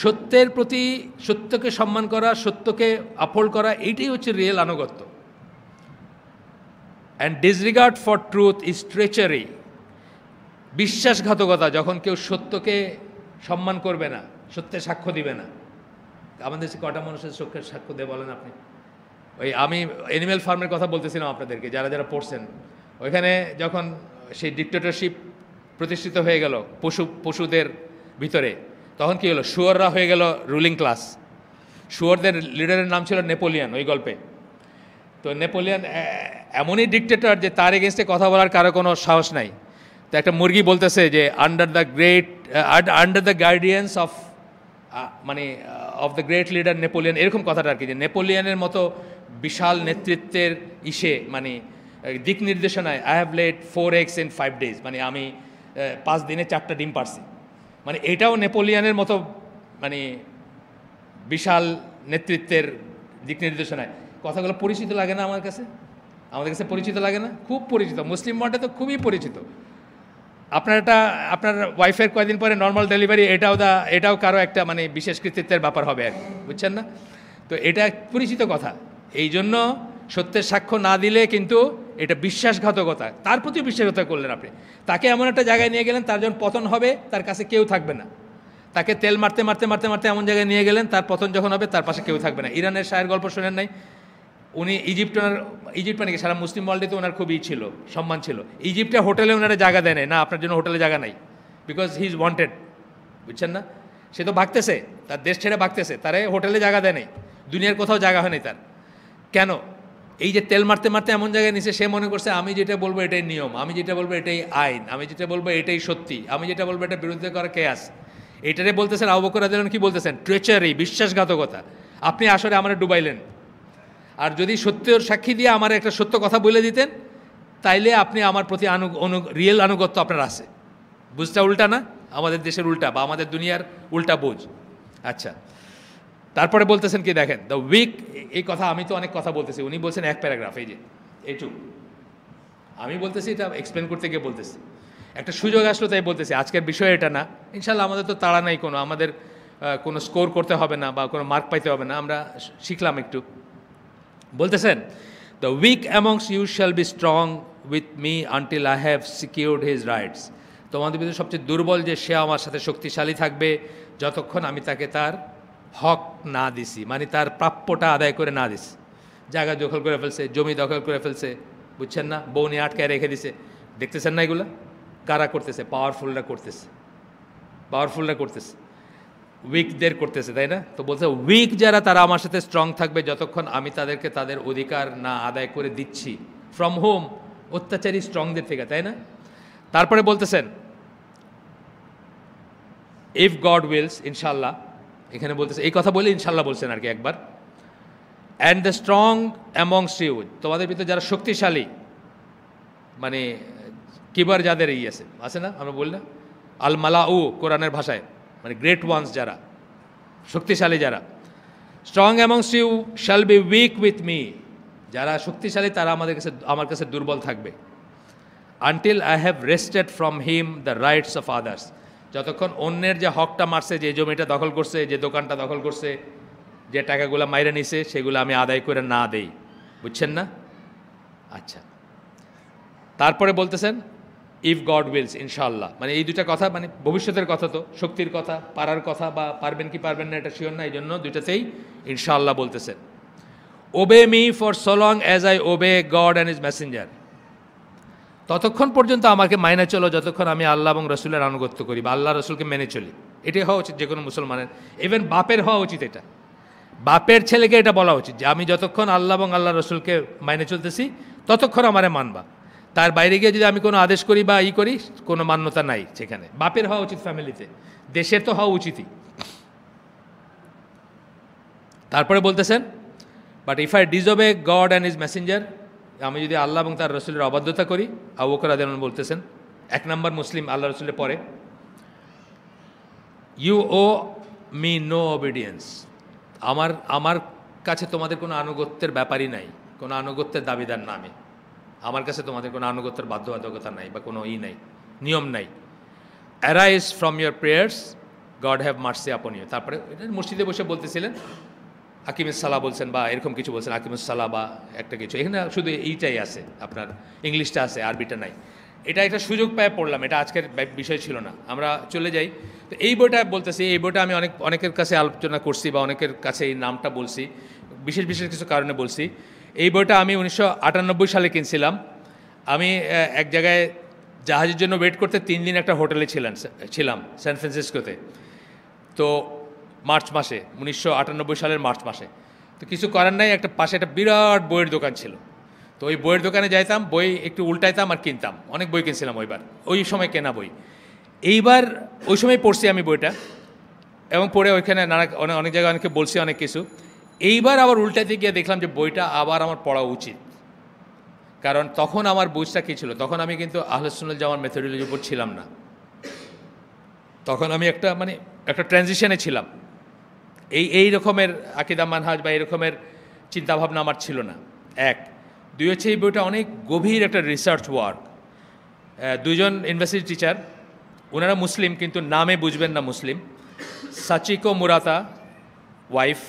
সত্যের প্রতি, সত্যকে সম্মান করা, সত্যকে আপহোল্ড করা, এইটাই হচ্ছে রিয়েল আনুগত্য। And disregard for truth is treachery, বিশ্বাসঘাতকতা, যখন কেউ সত্যকে সম্মান করবে না, সত্যের সাক্ষ্য দিবে না। আমাদের দেশে কটা মানুষের সত্যের সাক্ষ্য দেয় বলেন আপনি? ওই আমি অ্যানিম্যাল ফার্মের কথা বলতেছিলাম আপনাদেরকে, যারা যারা পড়ছেন, ওইখানে যখন সেই ডিক্টেটরশিপ প্রতিষ্ঠিত হয়ে গেল পশুদের ভিতরে, তখন কি হলো, শুয়োররা হয়ে গেল রুলিং ক্লাস। শুয়োরদের লিডারের নাম ছিল নেপোলিয়ন ওই গল্পে। তো নেপোলিয়ন এমনই ডিক্টেটর যে তার এগেনস্টে কথা বলার কারো কোনো সাহস নাই। তো একটা মুরগি বলতেছে যে আন্ডার দ্য গাইডিয়ান্স অফ মানে of the great leader Napoleon, এরকম কথাটা আর কি, যে নেপোলিয়নের মতো বিশাল নেতৃত্বের মানে দিক নির্দেশনায় I have lead 4 eggs in 5 days, মানে আমি 5 দিনে 4টা ডিম পারছি। মানে এটাও নেপোলিয়নের মতো মানে বিশাল নেতৃত্বের দিক নির্দেশনায়। কথাগুলো পরিচিত লাগে না আমার কাছে? আমাদের কাছে পরিচিত লাগে না? খুব পরিচিত, মুসলিম মঠে তো খুবই পরিচিত। আপনার ওয়াইফের কয়েকদিন পরে নর্মাল ডেলিভারি, এটাও কারো একটা মানে বিশেষ কৃতিত্বের ব্যাপার হবে আর কি, বুঝছেন না? তো এটা পরিচিত কথা। এই জন্য সত্যের সাক্ষ্য না দিলে কিন্তু এটা বিশ্বাসঘাতকতা, তার প্রতি বিশ্বাসঘাতকতা করলেন আপনি। তাকে এমন একটা জায়গায় নিয়ে গেলেন, তার যখন পতন হবে তার কাছে কেউ থাকবে না। তাকে তেল মারতে মারতে মারতে মারতে এমন জায়গায় নিয়ে গেলেন, তার পতন যখন হবে তার পাশে কেউ থাকবে না। ইরানের শাহের গল্প শোনেন নাই? উনি ইজিপ্ট মানে কি সারা মুসলিম ওয়ার্ল্ডে তো ওনার খুবই ছিল, সম্মান ছিল। ইজিপ্টে হোটেলে ওনারা জায়গা দেয় না, আপনার জন্য হোটেলে জায়গা নাই, বিকজ হি ইজ ওয়ান্টেড, বুঝছেন না? সে তো ভাগতেছে, তার দেশ ছেড়ে ভাগতেছে, তারে হোটেলে জায়গা দেয় নাই, দুনিয়ার কোথাও জায়গা হয় নাই তার। কেন? এই যে তেল মারতে মারতে এমন জায়গায় নিছে, সে মনে করছে আমি যেটা বলবো এটাই নিয়ম, আমি যেটা বলবো এটাই আইন, আমি যেটা বলবো এটাই সত্যি, আমি যেটা বলবো এটা বিরুদ্ধে করা কেয়াস। এটারে বলতেছেন আবু বকর রাদিয়াল্লাহু আনহু, কি বলতেছেন? ট্রেচারি, বিশ্বাসঘাতকতা। আপনি আসলে আমার ডুবাইলেন। আর যদি সত্যের সাক্ষী দিয়ে আমার একটা সত্য কথা বলে দিতেন, তাইলে আপনি আমার প্রতি রিয়েল আনুগত্য আপনার আছে। বুঝটা উল্টা না? আমাদের দেশের উল্টা বা আমাদের দুনিয়ার উল্টা বুঝ। আচ্ছা, তারপরে বলতেছেন কি দেখেন, দ্য উইক, এই কথা আমি তো অনেক কথা বলতেছি, উনি বলছেন এক প্যারাগ্রাফ, এই যে এইটুকু আমি বলতেছি, এটা এক্সপ্লেন করতে গিয়ে বলতেছি। একটা সুযোগ আসলো তাই বলতেছি, আজকের বিষয় এটা না। ইনশাল্লাহ আমাদের তো তাড়া নাই কোনো, আমাদের কোনো স্কোর করতে হবে না বা কোনো মার্ক পাইতে হবে না, আমরা শিখলাম একটু। বলতেছেন, the weak amongst you shall be strong with me until I have secured his rights. তোমাদের ভিতরে সবচেয়ে দুর্বল যে, সে আমার সাথে শক্তিশালী থাকবে যতক্ষণ আমি তাকে তার হক না দিছি, মানে তার প্রাপ্যটা আদায় করে না দিছি। জায়গা দখল করে ফেলছে, জমি দখল করে ফেলছে, বুঝছেন না? বউ নিয়ে আটকায় রেখে দিছে, দেখতেছেন না এগুলো? কারা করতেছে? পাওয়ারফুলরা করতেছে, পাওয়ারফুলরা করতেছে। উইকদের করতেছে, তাই না? তো বলছে উইক যারা তারা আমার সাথে স্ট্রং থাকবে যতক্ষণ আমি তাদেরকে তাদের অধিকার না আদায় করে দিচ্ছি। ফ্রম হোম, অত্যাচারী স্ট্রংদের থেকে, তাই না? তারপরে বলতেছেন ইফ গড উইলস, ইনশাল্লাহ, এখানে বলতেছে এই কথা বলে ইনশাল্লাহ বলছেন আর কি একবার। And the strong amongst you, তোমাদের ভিতরে যারা শক্তিশালী, মানে কিবার যাদের আছে না, আমরা বলি না আল মালাউ কোরআনের ভাষায়, মানে গ্রেট ওয়ান্স যারা শক্তিশালী, যারা strong amongst you shall be weak with me, যারা শক্তিশালী তারা আমার কাছে দুর্বল থাকবে। Until I have wrested from him the rights of others, যতক্ষণ অন্যের যে হকটা মারছে, যে জমিটা দখল করছে, যে দোকানটা দখল করছে, যে টাকাগুলো মাইরে নিছে, সেগুলো আমি আদায় করে না দেই। বুঝছেন না? আচ্ছা, তারপরে বলতেছেন ইফ গড উইলস, ইনশাআল্লাহ, মানে এই দুটা কথা মানে ভবিষ্যতের কথা, তো শক্তির কথা, পারার কথা, বা পারবেন কি পারবেন না এটা শিওর না, এই জন্য দুইটাতেই ইনশাআল্লাহ বলতেছেন। Obey me for so long as I obey God and his messenger, ততক্ষণ পর্যন্ত আমাকে মাইনে চলো যতক্ষণ আমি আল্লাহ এবং রসুলের আনুগত্য করি, বা আল্লাহ রসুলকে মেনে চলি। এটাই হওয়া উচিত যে কোনো মুসলমানের, ইভেন বাপের হওয়া উচিত। এটা বাপের ছেলেকে এটা বলা উচিত যে আমি যতক্ষণ আল্লাহ এবং আল্লাহ রসুলকে মাইনে চলতেছি ততক্ষণ আমারে মানবা, তার বাইরে গিয়ে যদি আমি কোনো আদেশ করি বা করি, কোনো মান্যতা নাই সেখানে। বাপের হওয়া উচিত ফ্যামিলিতে, দেশের তো হওয়া উচিতই। তারপরে বলতেছেন but if I disobey God and his messenger, আমি যদি আল্লাহ এবং তার রসুলের অবাধ্যতা করি, আবু বকর রাদিয়াল্লাহু আনহু বলতেছেন, এক নম্বর মুসলিম আল্লাহ রসুলের পরে, you owe me no obedience, আমার কাছে তোমাদের কোনো আনুগত্যের ব্যাপারই নাই, কোনো আনুগত্যের দাবিদার না আমি, আমার কাছে তোমাদের কোনো আনুগত্যের বাধ্যবাধকতা নাই বা কোনো নাই, নিয়ম নাই। Arise from your prayers, God have mercy upon you. তারপরে মসজিদে বসে বলতেছিলেন, আকিমুস সালাহ বলছেন বা এরকম কিছু বলছেন, আকিমুস সালাহ বা একটা কিছু, এখানে শুধু এইটাই আছে, আপনার ইংলিশটা আছে, আরবিটা নাই। এটা একটা সুযোগ পেয়ে পড়লাম, এটা আজকের বিষয় ছিল না, আমরা চলে যাই। তো এই বইটা বলতেছি, এই বইটা আমি অনেকের কাছে আলোচনা করছি বা অনেকের কাছে এই নামটা বলছি, বিশেষ বিশেষ কিছু কারণে বলছি। এই বইটা আমি 1998 সালে কিনছিলাম। আমি এক জায়গায় জাহাজের জন্য ওয়েট করতে 3 দিন একটা হোটেলে ছিলাম স্যান ফ্রান্সিসকোতে। তো মার্চ মাসে, 1998 সালের মার্চ মাসে। তো কিছু করার নাই, একটা পাশে একটা বিরাট বইয়ের দোকান ছিল। তো ওই বইয়ের দোকানে যাইতাম, বই একটু উল্টাইতাম আর কিনতাম, অনেক বই কিনছিলাম ওই সময় কেনা বই। এইবার ওই সময় পড়ছি আমি বইটা, এবং পড়ে ওইখানে অনেক জায়গায় অনেকে বলছি অনেক কিছু। এইবার আবার উল্টাতে গিয়ে দেখলাম যে বইটা আবার আমার পড়া উচিত, কারণ তখন আমার বুঝটা কী ছিল, তখন আমি কিন্তু আহলে সুন্নাত জামার মেথোডোলজির উপর ছিলাম না, তখন আমি একটা ট্রানজিশনে ছিলাম। এই রকমের আকিদা মানহাজ বা এই রকমের চিন্তাভাবনা আমার ছিল না। এক, দুই হচ্ছে এই বইটা অনেক গভীর একটা রিসার্চ ওয়ার্ক। দুজন ইউনিভার্সিটি টিচার, ওনারা মুসলিম কিন্তু নামে বুঝবেন না মুসলিম। সাচিকো মুরাতা ওয়াইফ,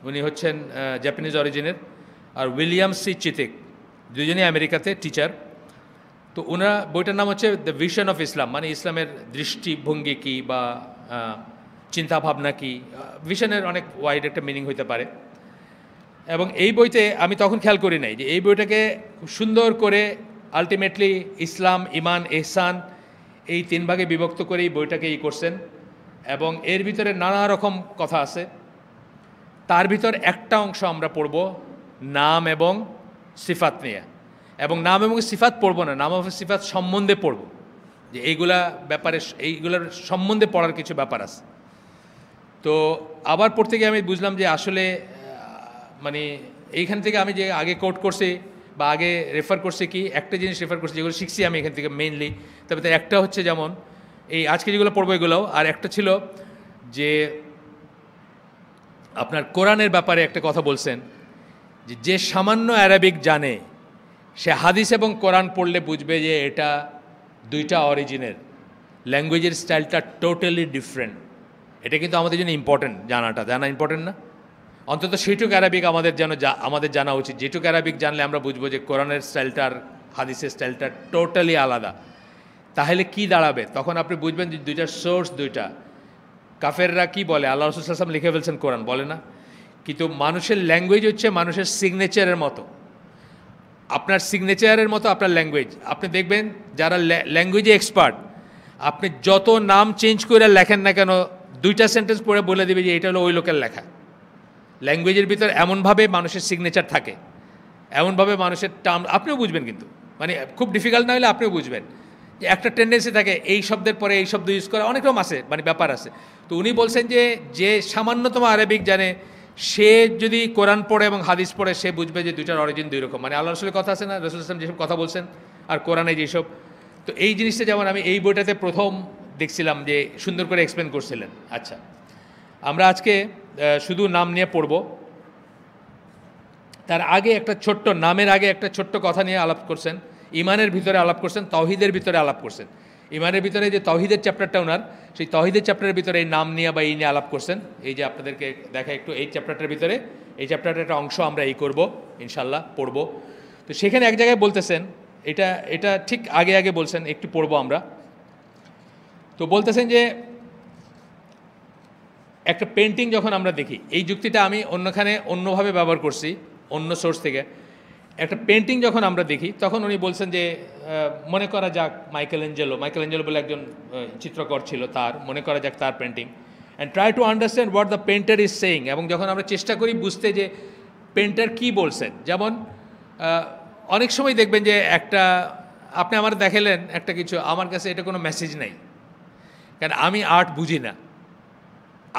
উনি হচ্ছেন জাপানিজ অরিজিনের, আর উইলিয়াম সি চিতিক, দুজনেই আমেরিকাতে টিচার। তো ওনারা, বইটার নাম হচ্ছে দ্য ভিশন অফ ইসলাম, মানে ইসলামের দৃষ্টিভঙ্গি কী বা চিন্তাভাবনা কী। ভিশনের অনেক ওয়াইড একটা মিনিং হইতে পারে। এবং এই বইতে আমি তখন খেয়াল করি নাই যে এই বইটাকে খুব সুন্দর করে আলটিমেটলি ইসলাম, ইমান, এহসান এই 3 ভাগে বিভক্ত করে এই বইটাকে করছেন। এবং এর ভিতরে নানা রকম কথা আছে। তার ভিতর একটা অংশ আমরা পড়ব নাম এবং সিফাত নিয়ে, এবং নাম এবং সিফাত পড়ব না, নাম এবং সিফাত সম্বন্ধে পড়ব, যে এইগুলা ব্যাপারে, এইগুলোর সম্বন্ধে পড়ার কিছু ব্যাপার আছে। তো আবার পড়তে গিয়ে আমি বুঝলাম যে আসলে মানে এইখান থেকে আমি যে আগে কোট করছি বা আগে রেফার করছি, কি একটা জিনিস রেফার করছি যেগুলো শিখছি আমি এখান থেকে মেইনলি। তবে তার একটা হচ্ছে যেমন এই আজকে যেগুলো পড়বো এগুলোও, আর একটা ছিল যে আপনার কোরআনের ব্যাপারে একটা কথা বলছেন, যে সামান্য অ্যারাবিক জানে সে হাদিস এবং কোরআন পড়লে বুঝবে যে এটা দুইটা অরিজিনের, ল্যাঙ্গুয়েজের স্টাইলটা টোটালি ডিফারেন্ট। এটা কিন্তু আমাদের জন্য ইম্পর্টেন্ট, জানা ইম্পর্টেন্ট না? অন্তত সেইটুকু অ্যারাবিক আমাদের জানা উচিত, যেটুকু অ্যারাবিক জানলে আমরা বুঝবো যে কোরআনের স্টাইলটা আর হাদিসের স্টাইলটা টোটালি আলাদা। তাহলে কি দাঁড়াবে? তখন আপনি বুঝবেন যে দুইটা সোর্স দুইটা। কাফেররা কি বলে, আল্লাহ রাসূল সাল্লাল্লাহু আলাইহি ওয়াসাল্লাম লিখে ফেলছেন কোরআন, বলে না? কিন্তু মানুষের ল্যাঙ্গুয়েজ হচ্ছে মানুষের সিগনেচারের মতো, আপনার সিগনেচারের মতো আপনার ল্যাঙ্গুয়েজ। আপনি দেখবেন যারা ল্যাঙ্গুয়েজে এক্সপার্ট, আপনি যত নাম চেঞ্জ করে লেখেন না কেন দুইটা সেন্টেন্স পড়ে বলে দিবে যে এটা হলো ওই লোকের লেখা। ল্যাঙ্গুয়েজের ভিতর এমনভাবে মানুষের সিগনেচার থাকে, এমনভাবে মানুষের টার্ম আপনিও বুঝবেন, কিন্তু মানে খুব ডিফিকাল্ট না হলে আপনিও বুঝবেন যে একটা টেন্ডেন্সি থাকে এই শব্দের পরে এই শব্দ ইউজ করা, অনেক রকম আছে, মানে ব্যাপার আছে। তো উনি বলছেন যে যে সামান্যতম আরবিক জানে সে যদি কোরআন পড়ে এবং হাদিস পড়ে সে বুঝবে যে দুইটার অরিজিন দুই রকম, মানে আল্লাহ রসুলের কথা আছে না, রসুল ইসলাম যেসব কথা বলছেন আর কোরআনে যেসব। তো এই জিনিসটা যেমন আমি এই বইটাতে প্রথম দেখছিলাম যে সুন্দর করে এক্সপ্লেন করছিলেন। আচ্ছা, আমরা আজকে শুধু নাম নিয়ে পড়ব। তার আগে একটা ছোট্ট নামের আগে একটা ছোট্ট কথা নিয়ে আলাপ করছেন, ইমানের ভিতরে আলাপ করছেন, তৌহিদের ভিতরে আলাপ করছেন। ইমানের ভিতরে যে তৌহিদের চ্যাপ্টারটা ওনার, সেই তৌহিদের চ্যাপ্টারের ভিতরে এই নাম নিয়ে বা এই নিয়ে আলাপ করছেন। এই যে আপনাদেরকে দেখা একটু এই চ্যাপ্টারটার ভিতরে, এই চ্যাপ্টারটার একটা অংশ আমরা এই করব ইনশাল্লাহ, পড়ব। তো সেখানে এক জায়গায় বলতেছেন, এটা এটা ঠিক আগে আগে বলছেন, একটু পড়ব আমরা। তো বলতেছেন যে একটা পেন্টিং যখন আমরা দেখি, এই যুক্তিটা আমি অন্যখানে অন্যভাবে ব্যবহার করছি অন্য সোর্স থেকে। একটা পেন্টিং যখন আমরা দেখি তখন উনি বলছেন যে মনে করা যাক মাইকেল অ্যাঞ্জেলো বলে একজন চিত্রকর ছিল, তার মনে করা যাক তার painting, and try to understand what the painter is saying. এবং যখন আমরা চেষ্টা করি বুঝতে যে পেন্টার কী বলছেন, যেমন অনেক সময় দেখবেন যে একটা আপনি আমার দেখালেন একটা কিছু, আমার কাছে এটা কোনো মেসেজ নাই, কারণ আমি আর্ট বুঝি না,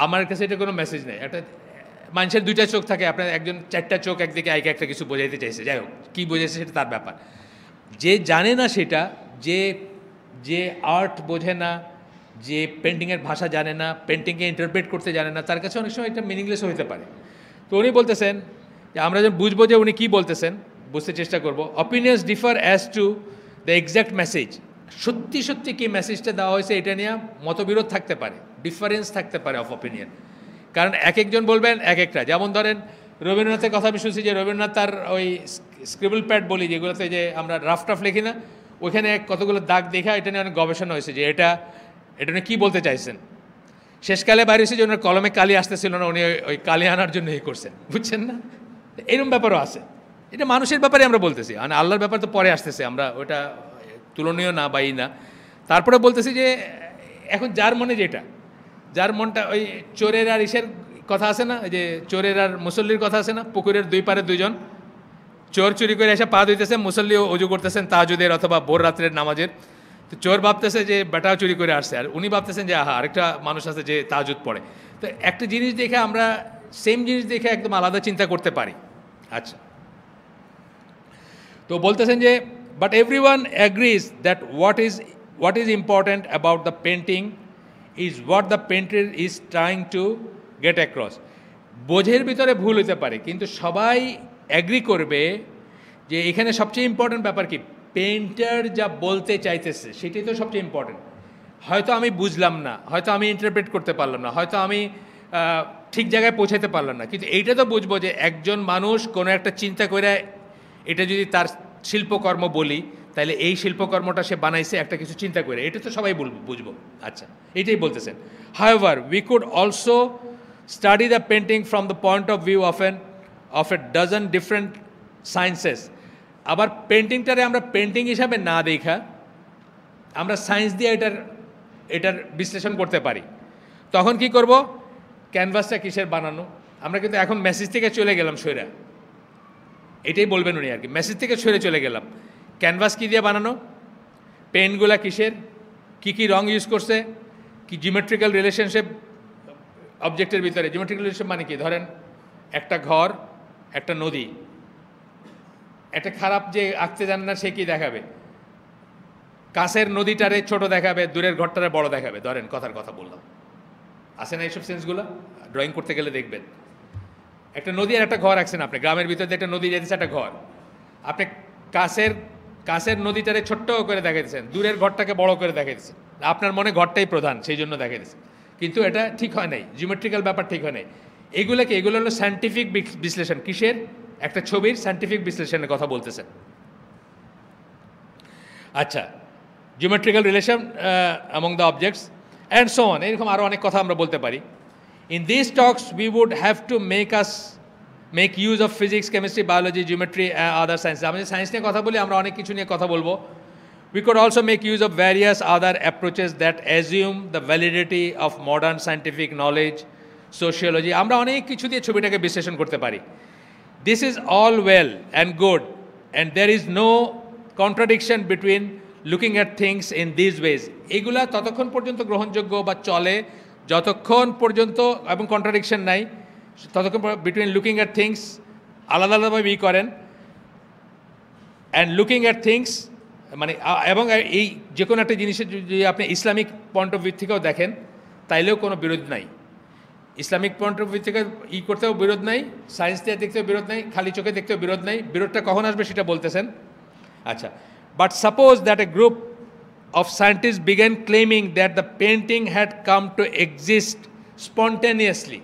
আমার কাছে এটা কোনো মেসেজ নেই। একটা মানুষের দুইটা চোখ থাকে, আপনার একজন চারটা চোখ একদিকে আইকে একটা কিছু বোঝাইতে চাইছে, যাই হোক কী বোঝাইছে সেটা তার ব্যাপার। যে জানে না সেটা, যে আর্ট বোঝে না, যে পেন্টিংয়ের ভাষা জানে না, পেন্টিংকে ইন্টারপ্রেট করতে জানে না, তার কাছে অনেক সময় এটা মিনিংলেস হতে পারে। তো উনি বলতেছেন যে আমরা যখন বুঝবো যে উনি কী বলতেছেন, বুঝতে চেষ্টা করব। Opinions differ as to the exact message. সত্যি সত্যি কী মেসেজটা দেওয়া হয়েছে এটা নিয়ে মতবিরোধ থাকতে পারে, ডিফারেন্স থাকতে পারে অফ অপিনিয়ন, কারণ এক একজন বলবেন এক একটা। যেমন ধরেন রবীন্দ্রনাথের কথা আমি শুনছি যে রবীন্দ্রনাথ তার ওই স্ক্রিবল প্যাড বলি যেগুলোতে যে আমরা রাফ লিখি না, ওইখানে কতগুলো দাগ দেখা এটা নিয়ে অনেক গবেষণা হয়েছে যে এটা নিয়ে কী বলতে চাইছেন। শেষকালে বাইরে হয়েছে যে ওনার কলমে কালি আসতেছিল না, উনি ওই কালি আনার জন্য এই করছেন, বুঝছেন না? এরকম ব্যাপারও আছে। এটা মানুষের ব্যাপারে আমরা বলতেছি, মানে আল্লাহর ব্যাপার তো পরে আসতেছে, আমরা ওটা তুলনীয় না বা না। তারপরে বলতেছি যে এখন যার মনে যেটা, যার মনটা ওই চোরের আর ইসের কথা আছে না, যে চোরের আর মুসল্লির কথা আছে না, পুকুরের দুই পারে দুইজন, চোর চুরি করে এসে পা ধুইতেছে, মুসল্লিও অজু করতেছেন তাহাজ্জুদের অথবা ভোর রাত্রের নামাজের। তো চোর ভাবতেছে যে বেটাও চুরি করে আসছে, আর উনি ভাবতেছেন যে আহা আরেকটা মানুষ আছে যে তাহাজ্জুদ পড়ে। তো একটা জিনিস দেখে আমরা সেম জিনিস দেখে একদম আলাদা চিন্তা করতে পারি। আচ্ছা, তো বলতেছেন যে but everyone agrees that what is important about the painting is what the painter is trying to get across. বোঝের ভিতরে ভুল হতে পারে, কিন্তু সবাই অ্যাগ্রি করবে যে এখানে সবচেয়ে ইম্পর্ট্যান্ট ব্যাপার কি, পেন্টার যা বলতে চাইতেছে সেটাই তো সবচেয়ে ইম্পর্ট্যান্ট। হয়তো আমি বুঝলাম না, হয়তো আমি ইন্টারপ্রেট করতে পারলাম না, হয়তো আমি ঠিক জায়গায় পৌঁছাতে পারলাম না, কিন্তু এইটা তো বুঝবো যে একজন মানুষ কোনো একটা চিন্তা করে এটা যদি তার শিল্পকর্ম বলি, তাহলে এই শিল্পকর্মটা সে বানাইছে একটা কিছু চিন্তা করে, এটা তো সবাই বুঝবো। আচ্ছা, এটাই বলতেছেন। However, we could also study the painting from the point of view of a dozen different sciences. আবার পেন্টিংটারে আমরা পেন্টিং হিসাবে না দেখা আমরা সায়েন্স দিয়ে এটার বিশ্লেষণ করতে পারি। তখন কি করব, ক্যানভাসটা কিসের বানানো, আমরা কিন্তু এখন মেসেজ থেকে চলে গেলাম সইরা, এটাই বলবেন উনি আর কি, মেসেজ থেকে সরে চলে গেলাম। ক্যানভাস কী দিয়ে বানানো, পেনগুলা কিসের, কী রং ইউজ করছে, কি জিওমেট্রিক্যাল রিলেশনশিপ অবজেক্টের ভিতরে। জিওমেট্রিক্যাল রিলেশন মানে কি, ধরেন একটা ঘর, একটা নদী, একটা খারাপ যে আঁকতে জানে না সে কি দেখাবে, কাছের নদীটারে ছোট দেখাবে, দূরের ঘরটারে বড় দেখাবে, ধরেন কথার কথা বললাম, আসে না এইসব সেন্সগুলো, ড্রয়িং করতে গেলে দেখবেন। একটা নদী আর একটা ঘর আঁকছেন আপনি, গ্রামের ভিতরে একটা নদী যেতেছে, একটা ঘর, আপনি কাছের নদীটারে ছোট্ট করে দেখাইতেছেন, দূরের ঘরটাকে বড় করে দেখাইতেছেন, আপনার মনে ঘরটাই প্রধান সেই জন্য দেখাইতেছেন, কিন্তু এটা ঠিক হয় নাই, জিওমেট্রিক্যাল ব্যাপার ঠিক হয় নাই। এগুলো হলো সায়েন্টিফিক বিশ্লেষণ, কিসের, একটা ছবির সায়েন্টিফিক বিশ্লেষণের কথা বলতেছেন। আচ্ছা, geometrical relation among the objects and so on, এরকম আরও অনেক কথা আমরা বলতে পারি। In this talks we would have to make use of physics, chemistry, biology, geometry, other science. আমি সায়েন্স নিয়ে কথা বলি, আমরা অনেক কিছু নিয়ে কথা বলবো। We could also make use of various other approaches that assume the validity of modern scientific knowledge, sociology. আমরা অনেক কিছু দিয়ে ছবিটাকে বিশ্লেষণ করতে পারি. This is all well and good, and there is no contradiction between looking at things in these ways. এগুলা ততক্ষণ পর্যন্ত গ্রহণযোগ্য বা চলে যতক্ষণ পর্যন্ত, এবং কন্ট্রাডিকশন নাই, ততক্ষণ বিটুইন লুকিং অ্যাট থিংস আলাদা আলাদাভাবে করেন, অ্যান্ড লুকিং অ্যাট থিংস মানে, এবং এই যে কোনো একটা জিনিসের যদি আপনি ইসলামিক পয়েন্ট অফ ভিউ থেকেও দেখেন তাইলেও কোনো বিরোধ নাই। ইসলামিক পয়েন্ট অফ ভিউ থেকে করতেও বিরোধ নাই, সায়েন্স দিয়ে দেখতেও বিরোধ নাই, খালি চোখে দেখতেও বিরোধ নাই। বিরোধটা কখন আসবে সেটা বলতেছেন। আচ্ছা, but suppose that a group of scientists began claiming that the painting had come to exist spontaneously.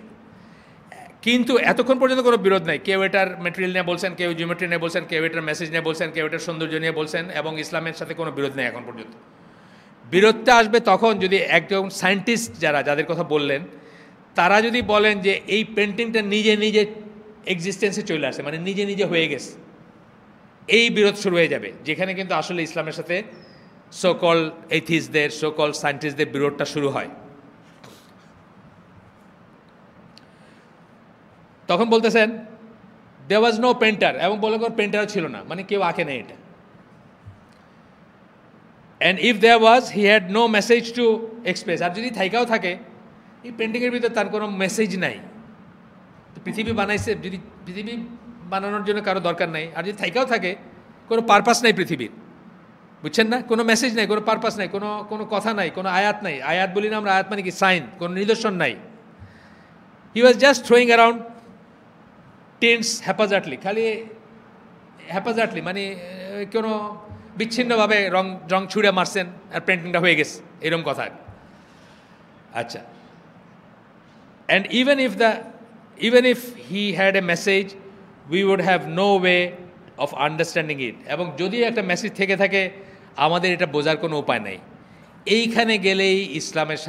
কিন্তু এতক্ষণ পর্যন্ত কোনো বিরোধ নাই। কেউ এটার ম্যাটেরিয়াল নিয়ে বলছেন, কেউ জিওমেট্রি নিয়ে বলছেন, কেউ এটার মেসেজ নিয়ে বলছেন, কেউ এটার সৌন্দর্য নিয়ে বলছেন, এবং ইসলামের সাথে কোনো বিরোধ নেই এখন পর্যন্ত। বিরোধটা আসবে তখন যদি একজন সায়েন্টিস্ট যাদের কথা বললেন তারা যদি বলেন যে এই পেন্টিংটা নিজে নিজে এক্সিস্টেন্সে চলে আসে, মানে নিজে নিজে হয়ে গেছে, এই বিরোধ শুরু হয়ে যাবে, যেখানে কিন্তু আসলে ইসলামের সাথে সোকল এথিস্টদের, সোকল সায়েন্টিস্টদের বিরোধটা শুরু হয়। তখন বলতেছেন দেয়ার ওয়াজ নো পেন্টার, এবং বলে কোনো পেন্টারও ছিল না, মানে কেউ আঁকে নেই এটা। And if there was he had no message to express, আর যদি থাইকাও থাকে এই পেন্টিংয়ের ভিতরে তার কোনো মেসেজ নাই, পৃথিবী বানাইছে, যদি পৃথিবী বানানোর জন্য কারো দরকার নাই, আর যদি থাইকাও থাকে কোনো পারপাস নাই পৃথিবীর, বুঝছেন না? কোনো মেসেজ নাই, কোনো পারপাস নাই, কোনো কথা নাই, কোনো আয়াত নাই। আয়াত বলি না আমরা, আয়াত মানে কি সাইন, কোনো নিদর্শন নাই। He was just throwing around tense haphazardly, খালি হ্যাপাজার্টলি মানে কোনো বিচ্ছিন্নভাবে রং ছুঁড়ে মারছেন আর পেন্টিংটা হয়ে গেছে, এরকম কথা। আচ্ছা, and even if he had a message, we would have no way of understanding it. এবং যদি একটা মেসেজ থেকে থাকে আমাদের এটা বোঝার কোনো উপায় নাই। এইখানে গেলেই ইসলামের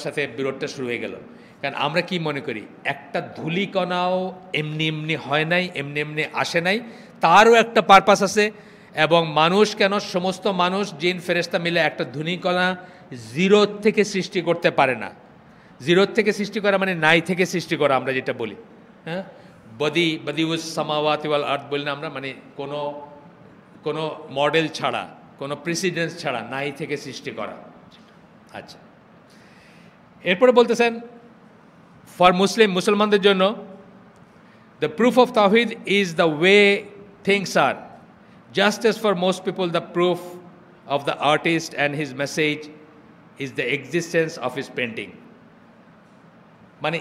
সাথে বিরোধটা শুরু হয়ে গেল। কারণ আমরা কি মনে করি, একটা ধূলিকণাও এমনি এমনি হয় নাই, এমনি এমনি আসে নাই, তারও একটা পারপাস আছে। এবং মানুষ কেন, সমস্ত মানুষ জিন ফেরেশতা মিলে একটা ধূলিকণা জিরো থেকে সৃষ্টি করতে পারে না। জিরো থেকে সৃষ্টি করা মানে নাই থেকে সৃষ্টি করা, আমরা যেটা বলি, হ্যাঁ, বদিউস সামাওয়াতি ওয়াল আরদ বলি না আমরা, মানে কোনো মডেল ছাড়া, কোনো প্রেসিডেন্স ছাড়া নাই থেকে সৃষ্টি করা। আচ্ছা, এরপরে বলতেছেন ফর মুসলমানদের জন্য দ্য প্রুফ অফ তাওহীদ is the way things are, just as for most people the proof of the artist and his message is the existence of his painting. মানে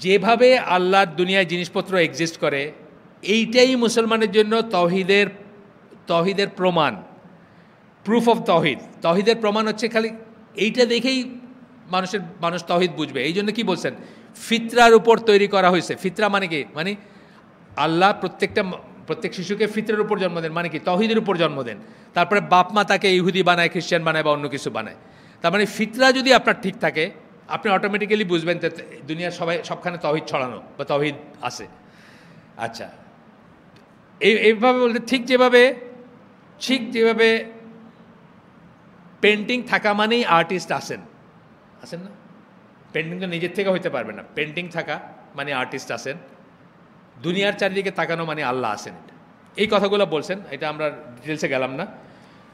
যেভাবে আল্লাহর দুনিয়ায় জিনিসপত্র এক্সিস্ট করে, এইটাই মুসলমানের জন্য তৌহিদের প্রমাণ, প্রুফ অফ তৌহিদের প্রমাণ হচ্ছে খালি এইটা দেখেই মানুষ তৌহিদ বুঝবে। এই জন্য কি বলছেন, ফিতরার উপর তৈরি করা হয়েছে। ফিতরা মানে কি, মানে আল্লাহ প্রত্যেক শিশুকে ফিতরার উপর জন্ম দেন, মানে কি তৌহিদের উপর জন্ম দেন। তারপরে বাপ মা তাকে ইহুদি বানায়, খ্রিস্টান বানায় বা অন্য কিছু বানায়। তার মানে ফিতরা যদি আপনার ঠিক থাকে, আপনি অটোমেটিক্যালি বুঝবেন যে দুনিয়ার সবখানে তৌহিদ ছড়ানো বা তৌহিদ আছে। আচ্ছা, এইভাবে বলতে ঠিক যেভাবে পেন্টিং থাকা মানেই আর্টিস্ট আসেন না। পেন্টিং তো নিজের থেকে হইতে পারবে না, পেন্টিং থাকা মানে আর্টিস্ট আসেন। দুনিয়ার চারিদিকে তাকানো মানে আল্লাহ আসেন। এই কথাগুলো বলছেন, এটা আমরা ডিটেলসে গেলাম না।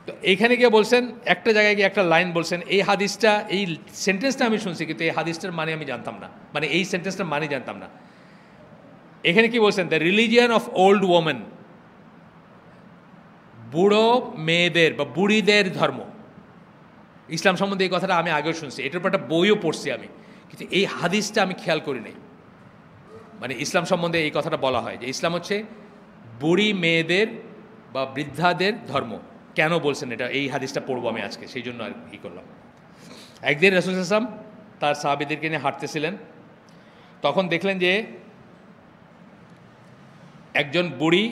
তো এইখানে গিয়ে বলছেন, একটা জায়গায় গিয়ে একটা লাইন বলছেন, এই হাদিসটা, এই সেন্টেন্সটা আমি শুনছি কিন্তু এই হাদিসটার মানে আমি জানতাম না, মানে এই সেন্টেন্সটার মানে জানতাম না। এখানে কি বলছেন, the religion of old women, বুড়ো মেয়েদের বা বুড়িদের ধর্ম। ইসলাম সম্বন্ধে এই কথাটা আমি আগেও শুনছি, এটার উপর একটা বইও পড়ছি আমি, কিন্তু এই হাদিসটা আমি খেয়াল করি নাই। মানে ইসলাম সম্বন্ধে এই কথাটা বলা হয় যে ইসলাম হচ্ছে বুড়ি মেয়েদের বা বৃদ্ধাদের ধর্ম। কেন বলছেন এটা, এই হাদিসটা পড়বো আমি আজকে, সেই জন্য আর ই করলাম। একদিন রাসূল সাল্লাল্লাহু আলাইহি ওয়াসাল্লাম তার সাহাবীদেরকে নিয়ে হাঁটতেছিলেন, তখন দেখলেন যে একজন বুড়ি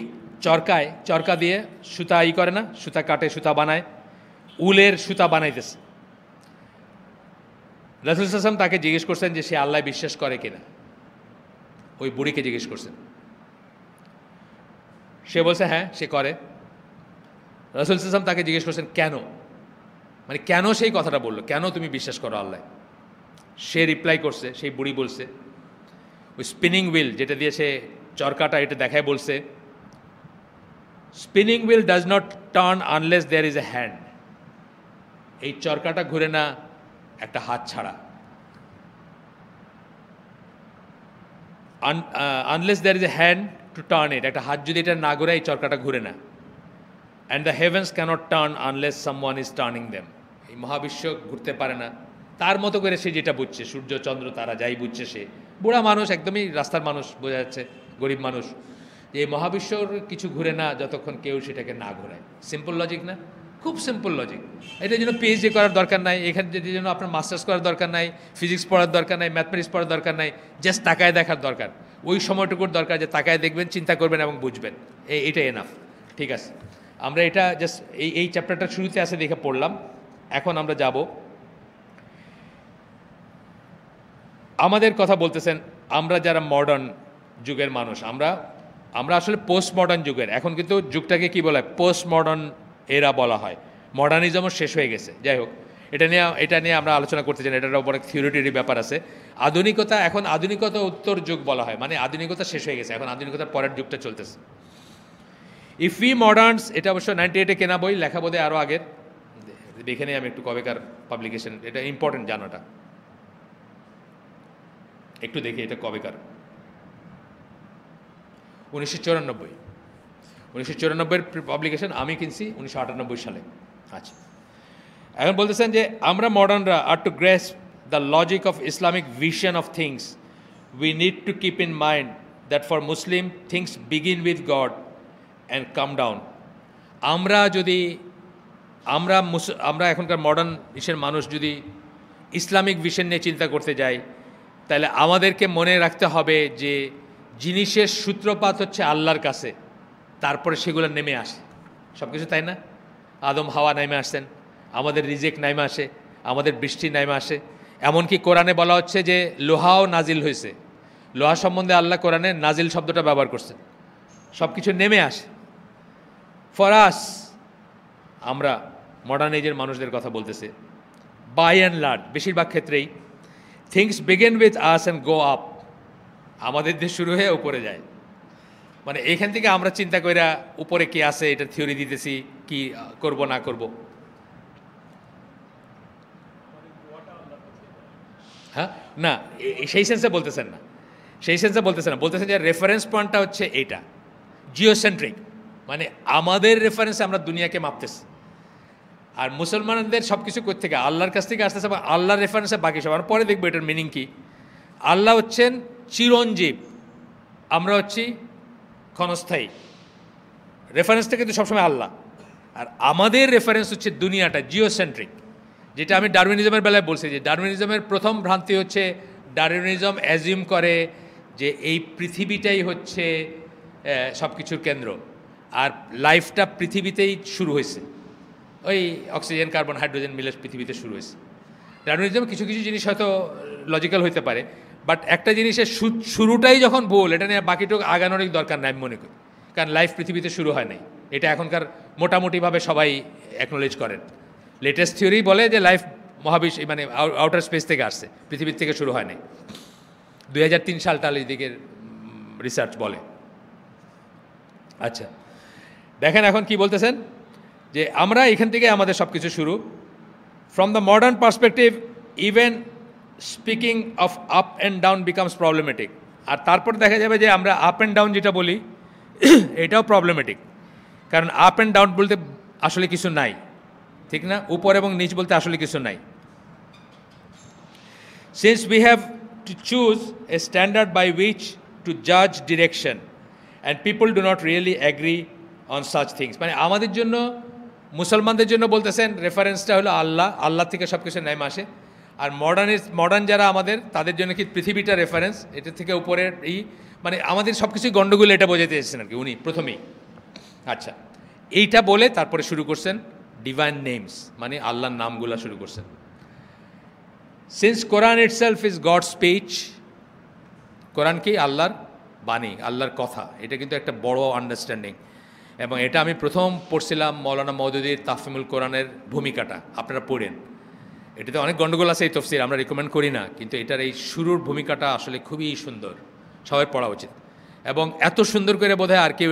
চরকা দিয়ে সুতা করে না, সুতা কাটে, সুতা বানায়, উলের সুতা বানাইতেছে। রাসূল সাল্লাল্লাহু আলাইহি ওয়াসাল্লাম তাকে জিজ্ঞেস করছেন যে সে আল্লাহ বিশ্বাস করে কিনা, ওই বুড়িকে জিজ্ঞেস করছেন। সে বলছে হ্যাঁ সে করে। রাসূল সাল্লাল্লাহু আলাইহি ওয়াসাল্লাম তাকে জিজ্ঞেস করছেন কেন, মানে কেন সেই কথাটা বললো, কেন তুমি বিশ্বাস করো আল্লাহ? সে রিপ্লাই করছে, সেই বুড়ি বলছে ওই স্পিনিং হুইল যেটা দিয়ে সে চরকাটা এটা দেখায় বলছে, spinning wheel does not turn unless there is a hand. এই চরকাটা ঘুরে না একটা হাত ছাড়া। Unless there is a hand to turn it, একটা হাত যদি এটা না ঘুরে এই চরকাটা ঘুরে না। And the heavens cannot turn unless someone is turning them. এই মহাবিশ্ব ঘুরতে পারে না তার মতো করে সে যেটা বুঝছে, সূর্য চন্দ্র তারা যাই বুঝছে, সে বুড়া মানুষ, একদমই রাস্তার মানুষ, বোঝা যাচ্ছে গরিব মানুষ, যে এই মহাবিশ্বর কিছু ঘুরে না যতক্ষণ কেউ সেটাকে না ঘোরায়। সিম্পল লজিক না? খুব সিম্পল লজিক। এটার জন্য পিএইচডি করার দরকার নাই, এখানে যেটার জন্য আপনার মাস্টার্স করার দরকার নাই, ফিজিক্স পড়ার দরকার নাই, ম্যাথমেটিক্স পড়ার দরকার নাই, জাস্ট তাকায় দেখার দরকার। ওই সময়টুকুর দরকার যে তাকায় দেখবেন, চিন্তা করবেন এবং বুঝবেন, এইটাই এনাফ। ঠিক আছে, আমরা এটা জাস্ট এই চ্যাপ্টারটা শুরুতে আসে দেখে পড়লাম। এখন আমরা যাব, আমাদের কথা বলতেছেন আমরা যারা মডার্ন যুগের মানুষ, আমরা আসলে পোস্ট মডার্ন যুগের। এখন কিন্তু যুগটাকে কি বলা হয়? পোস্ট মডার্ন এরা বলা হয়। মডার্নিজমও শেষ হয়ে গেছে। যাই হোক, এটা নিয়ে আমরা আলোচনা করতে চাই, এটার উপর এক থিওরিটির ব্যাপার আছে। আধুনিকতা, এখন আধুনিকতা উত্তর যুগ বলা হয়, মানে আধুনিকতা শেষ হয়ে গেছে, এখন আধুনিকতার পরের যুগটা চলতেছে। ইফ উই মডার্নস, এটা অবশ্য 98-এ কেনা বই, লেখা বোধে আরও আগের, দেখে নিই আমি একটু কবেকার পাবলিকেশন, এটা ইম্পর্টেন্ট জানাটা, একটু দেখি এটা কবেকার। 1994 পাবলিকেশন, আমি কিনছি 1998 সালে। আচ্ছা, এখন বলতেছেন যে আমরা মডার্নরা are to grasp the logic of Islamic vision of things we need to keep in mind that for Muslim things begin with God and come down. আমরা এখনকার মডার্ন ইসের মানুষ যদি ইসলামিক ভিশন নিয়ে চিন্তা করতে যাই, তাহলে আমাদেরকে মনে রাখতে হবে যে জিনিসের সূত্রপাত হচ্ছে আল্লাহর কাছে, তারপরে সেগুলো নেমে আসে সব কিছু, তাই না? আদম হাওয়া নেমে আসছেন, আমাদের রিজেক নেমে আসে, আমাদের বৃষ্টি নেমে আসে। এমনকি কোরআনে বলা হচ্ছে যে লোহাও নাজিল হয়েছে, লোহা সম্বন্ধে আল্লাহ কোরআনে নাজিল শব্দটা ব্যবহার করছেন। সব কিছু নেমে আসে। ফরাস, আমরা মডার্ন এজের মানুষদের কথা বলতেছে, বাই অ্যান্ড লার্জ বেশিরভাগ ক্ষেত্রেই things begin with us and go up, আমাদের দিয়ে শুরু হয়ে উপরে যায়। মানে এখান থেকে আমরা চিন্তা কইরা উপরে কি আছে এটা থিওরি দিতেছি, কি করব না করব। হ্যাঁ, না সেই সেন্সে বলতেছেন না, বলতেছেন যে রেফারেন্স পয়েন্টটা হচ্ছে এইটা, জিওসেন্ট্রিক, মানে আমাদের রেফারেন্সে আমরা দুনিয়াকে মাপতেছি। আর মুসলমানদের সব কিছু কোথা থেকে? আল্লাহর কাছ থেকে আসতেছে, আল্লাহর রেফারেন্সে বাকি সব। আমরা পরে দেখবো এটার মিনিং কি। আল্লাহ হচ্ছেন চিরঞ্জীব, আমরা হচ্ছি ক্ষণস্থায়ী। রেফারেন্সটা কিন্তু সবসময় আল্লাহ, আর আমাদের রেফারেন্স হচ্ছে দুনিয়াটা, জিওসেন্ট্রিক। যেটা আমি ডারউইনিজমের বেলায় বলছি, যে ডারউইনিজমের প্রথম ভ্রান্তি হচ্ছে ডারউইনিজম অ্যাজিউম করে যে এই পৃথিবীটাই হচ্ছে সব কিছুর কেন্দ্র, আর লাইফটা পৃথিবীতেই শুরু হয়েছে, ওই অক্সিজেন কার্বন হাইড্রোজেন মিলে পৃথিবীতে শুরু হয়েছে। ডারউইনিজম কিছু কিছু জিনিস হয়তো লজিক্যাল হইতে পারে, বাট একটা জিনিসের শুরুটাই যখন ভুল, এটা নিয়ে বাকিটুকু আগানোরই দরকার নাই আমি মনে করি, কারণ লাইফ পৃথিবীতে শুরু হয় নাই, এটা এখনকার মোটামুটিভাবে সবাই অ্যাকনোলেজ করেন। লেটেস্ট থিওরি বলে যে লাইফ মহাবিশ্ব মানে আউটার স্পেস থেকে আসছে, পৃথিবীর থেকে শুরু হয় নাই। 2003 সালটা এদিকের রিসার্চ বলে। আচ্ছা, দেখেন এখন কি বলতেছেন, যে আমরা এখান থেকে আমাদের সব কিছু শুরু। From the modern perspective even speaking of up and down becomes problematic. আর তারপর দেখা যাবে যে আমরা আপ অ্যান্ড ডাউন যেটা বলি এটাও প্রবলেমেটিক, কারণ আপ অ্যান্ড ডাউন বলতে আসলে কিছু নাই, ঠিক না? উপর এবং নিচ বলতে আসলে কিছু নাই। Since we have to choose a standard by which to জাজ direction and people do not really agree on such things. মানে আমাদের জন্য, মুসলমানদের জন্য বলতেছেন রেফারেন্সটা হলো আল্লাহ, আল্লাহ থেকে সব কিছু নেমে আসে। আর মডার্ন যারা আমাদের, তাদের জন্য কি পৃথিবীটা রেফারেন্স, এটা থেকে উপরের মানে আমাদের সব কিছুই গণ্ডগোল, এটা বোঝাতে এসেছেন আর কি উনি প্রথমেই। আচ্ছা, এইটা বলে তারপরে শুরু করছেন ডিভাইন নেমস, মানে আল্লাহর নামগুলা শুরু করছেন। Since Quran itself is God speech, কোরআন কি? আল্লাহর বাণী, আল্লাহর কথা। এটা কিন্তু একটা বড় আন্ডারস্ট্যান্ডিং। এবং এটা আমি প্রথম পড়ছিলাম মৌলানা মওদুদির তাফহিমুল কোরআনের ভূমিকাটা, আপনারা পড়েন। এটাতে অনেক গণ্ডগোল আছে এই তফসির, আমরা রিকমেন্ড করি না, কিন্তু এটার এই শুরুর ভূমিকাটা আসলে খুবই সুন্দর, সবাই পড়া উচিত। এবং এত সুন্দর করে বোধহয় আর কেউ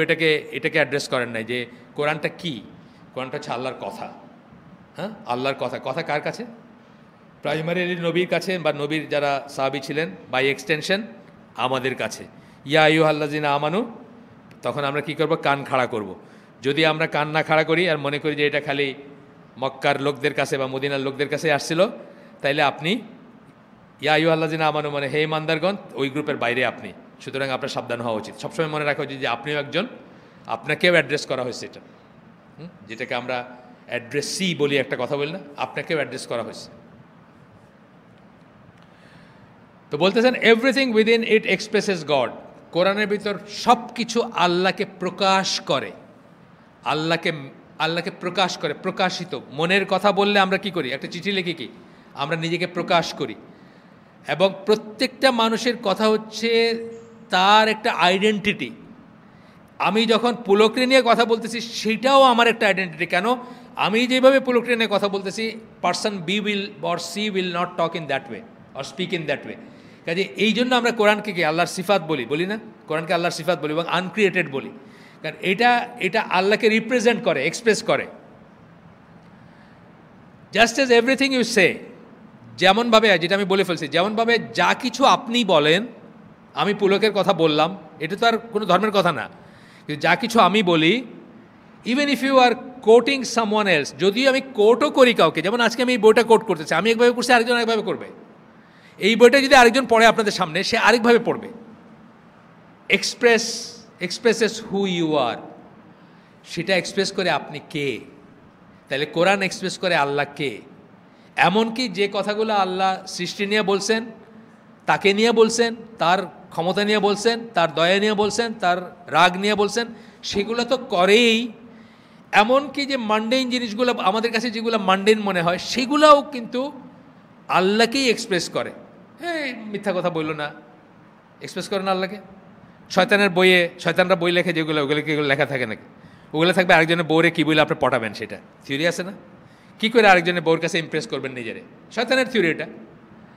এটাকে অ্যাড্রেস করেন নাই যে কোরআনটা কি। কোরআনটা হচ্ছে আল্লাহর কথা। হ্যাঁ, আল্লাহর কথা। কথা কার কাছে? প্রাইমারিলি নবীর কাছে, বা নবীর যারা সাহাবী ছিলেন, বাই এক্সটেনশন আমাদের কাছে। ইয়া আইয়ুহাল্লাযিনা আমানু, তখন আমরা কি করব? কান খাড়া করব। যদি আমরা কান না খাড়া করি আর মনে করি যে এটা খালি মক্কার লোকদের কাছে বা মদিনার লোকদের কাছে আসছিল, তাইলে আপনি ইয়া আইয়ুহাল্লাযিনা আমানু মানে হে ইমানদারগণ, ওই গ্রুপের বাইরে আপনি। সুতরাং আপনার সাবধান হওয়া উচিত। সবসময় মনে রাখা উচিত যে আপনিও একজন, আপনাকেও অ্যাড্রেস করা হয়েছে। এটা যেটাকে আমরা অ্যাড্রেসি বলি, একটা কথা বলি না, আপনাকেও অ্যাড্রেস করা হয়েছে। তো বলতেছেন এভরিথিং উইদিন ইট এক্সপ্রেসেস গড। কোরআনের ভিতর সব কিছু আল্লাহকে প্রকাশ করে, আল্লাহকে প্রকাশ করে, প্রকাশিত। মনের কথা বললে আমরা কি করি? একটা চিঠি লিখি, কি আমরা নিজেকে প্রকাশ করি। এবং প্রত্যেকটা মানুষের কথা হচ্ছে তার একটা আইডেন্টিটি। আমি যখন পুলকরে নিয়ে কথা বলতেছি সেটাও আমার একটা আইডেন্টিটি। কেন? আমি যেভাবে পুলকরে নিয়ে কথা বলতেছি, person B will or C will not talk in that way or speak in that way. কাজে এই জন্য আমরা কোরআনকে কি আল্লাহর সিফাত বলি না? কোরআনকে আল্লাহর সিফাত বলি এবং আনক্রিয়েটেড বলি, কারণ এটা আল্লাহকে রিপ্রেজেন্ট করে, এক্সপ্রেস করে। জাস্ট এজ এভরিথিং ইউ সে, যেমনভাবে, যেটা আমি বলে ফেলছি, যেমনভাবে যা কিছু আপনি বলেন, আমি পুলকের কথা বললাম, এটা তো আর কোনো ধর্মের কথা না, কিন্তু যা কিছু আমি বলি, even if you are quoting someone else, যদিও আমি কোটও করি কাউকে, যেমন আজকে আমি এই বইটা কোট করতেছি, আমি একভাবে করছি, আরেকজন আরেকভাবে করবে। এই বইটা যদি আরেকজন পড়ে আপনাদের সামনে, সে আরেকভাবে পড়বে। এক্সপ্রেসেস হু ইউ আর, সেটা এক্সপ্রেস করে আপনি কে। তাহলে কোরআন এক্সপ্রেস করে আল্লাহ কে। এমনকি যে কথাগুলো আল্লাহ সৃষ্টি নিয়ে বলছেন, তাকে নিয়ে বলছেন, তার ক্ষমতা নিয়ে বলছেন, তার দয়া নিয়ে বলছেন, তার রাগ নিয়ে বলছেন, সেগুলো তো করেই। এমনকি যে মান্ডেইন জিনিসগুলো আমাদের কাছে যেগুলো মান্ডেইন মনে হয়, সেগুলোও কিন্তু আল্লাহকেই এক্সপ্রেস করে। হ্যাঁ, মিথ্যা কথা বললো না, এক্সপ্রেস করে না আল্লাহকে। শয়তানের বইয়ে, শয়তানরা বই লেখে যেগুলো, ওগুলো কি লেখা থাকে নাকি? ওগুলো থাকবে আরেকজনের বউরে কী বলে আপনি পটাবেন, সেটা থিওরি আছে না? কী করে আরেকজনের বউর কাছে ইমপ্রেস করবেন নিজেরে, শয়তানের থিওরি এটা।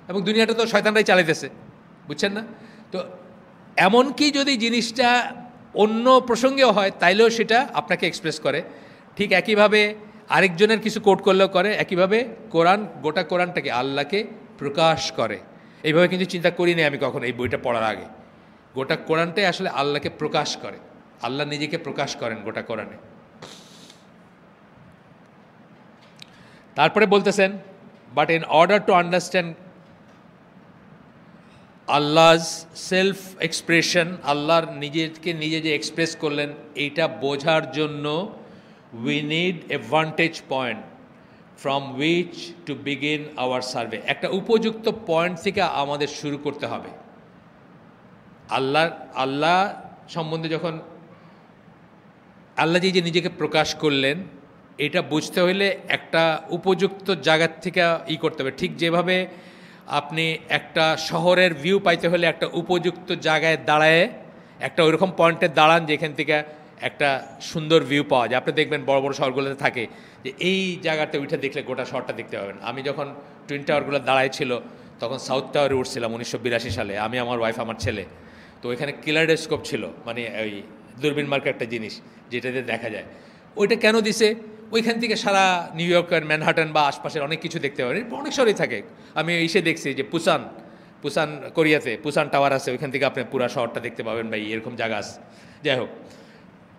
এবং দুনিয়াটা তো শয়তানরাই চালাইতেছে, বুঝছেন না? তো এমনকি যদি জিনিসটা অন্য প্রসঙ্গেও হয়, তাইলেও সেটা আপনাকে এক্সপ্রেস করে। ঠিক একইভাবে আরেকজনের কিছু কোট করলেও করে, একইভাবে কোরআন, গোটা কোরআনটাকে আল্লাহকে প্রকাশ করে। এইভাবে কিন্তু চিন্তা করিনি আমি কখন এই বইটা পড়ার আগে। গোটা কোরআনটাই আসলে আল্লাহকে প্রকাশ করে, আল্লাহ নিজেকে প্রকাশ করেন গোটা কোরআনে। তারপরে বলতেছেন, but in order to understand Allah's self expression, আল্লাহর নিজেকে নিজে যে এক্সপ্রেস করলেন, এইটা বোঝার জন্য we need a vantage point from which to begin our survey. একটা উপযুক্ত পয়েন্ট থেকে আমাদের শুরু করতে হবে। আল্লাহ সম্বন্ধে যখন আল্লাহ যে নিজেকে প্রকাশ করলেন, এটা বুঝতে হলে একটা উপযুক্ত জায়গার থেকে করতে হবে। ঠিক যেভাবে আপনি একটা শহরের ভিউ পাইতে হলে একটা উপযুক্ত জায়গায় দাঁড়ায়, একটা ওইরকম পয়েন্টে দাঁড়ান যেখান থেকে একটা সুন্দর ভিউ পাওয়া যায়। আপনি দেখবেন বড় বড় শহরগুলোতে থাকে যে এই জায়গাতে উঠে দেখলে গোটা শহরটা দেখতে পাবেন। আমি যখন টুইন টাওয়ারগুলো দাঁড়ায় ছিল, তখন সাউথ টাওয়ারে উঠছিলাম 1982 সালে, আমি, আমার ওয়াইফ, আমার ছেলে। তো ওইখানে কিলারডোস্কোপ ছিল, মানে ওই দূরবীন মার্কের একটা জিনিস যেটাতে দেখা যায়। ওইটা কেন দিছে? ওইখান থেকে সারা নিউ ইয়র্কের ম্যানহাটন বা আশপাশের অনেক কিছু দেখতে পাবেন। অনেক শহরেই থাকে। আমি এসে দেখছি যে পুসান কোরিয়াতে পুসান টাওয়ার আছে, ওইখান থেকে আপনি পুরো শহরটা দেখতে পাবেন ভাই, এরকম জায়গা আছে। যাই হোক,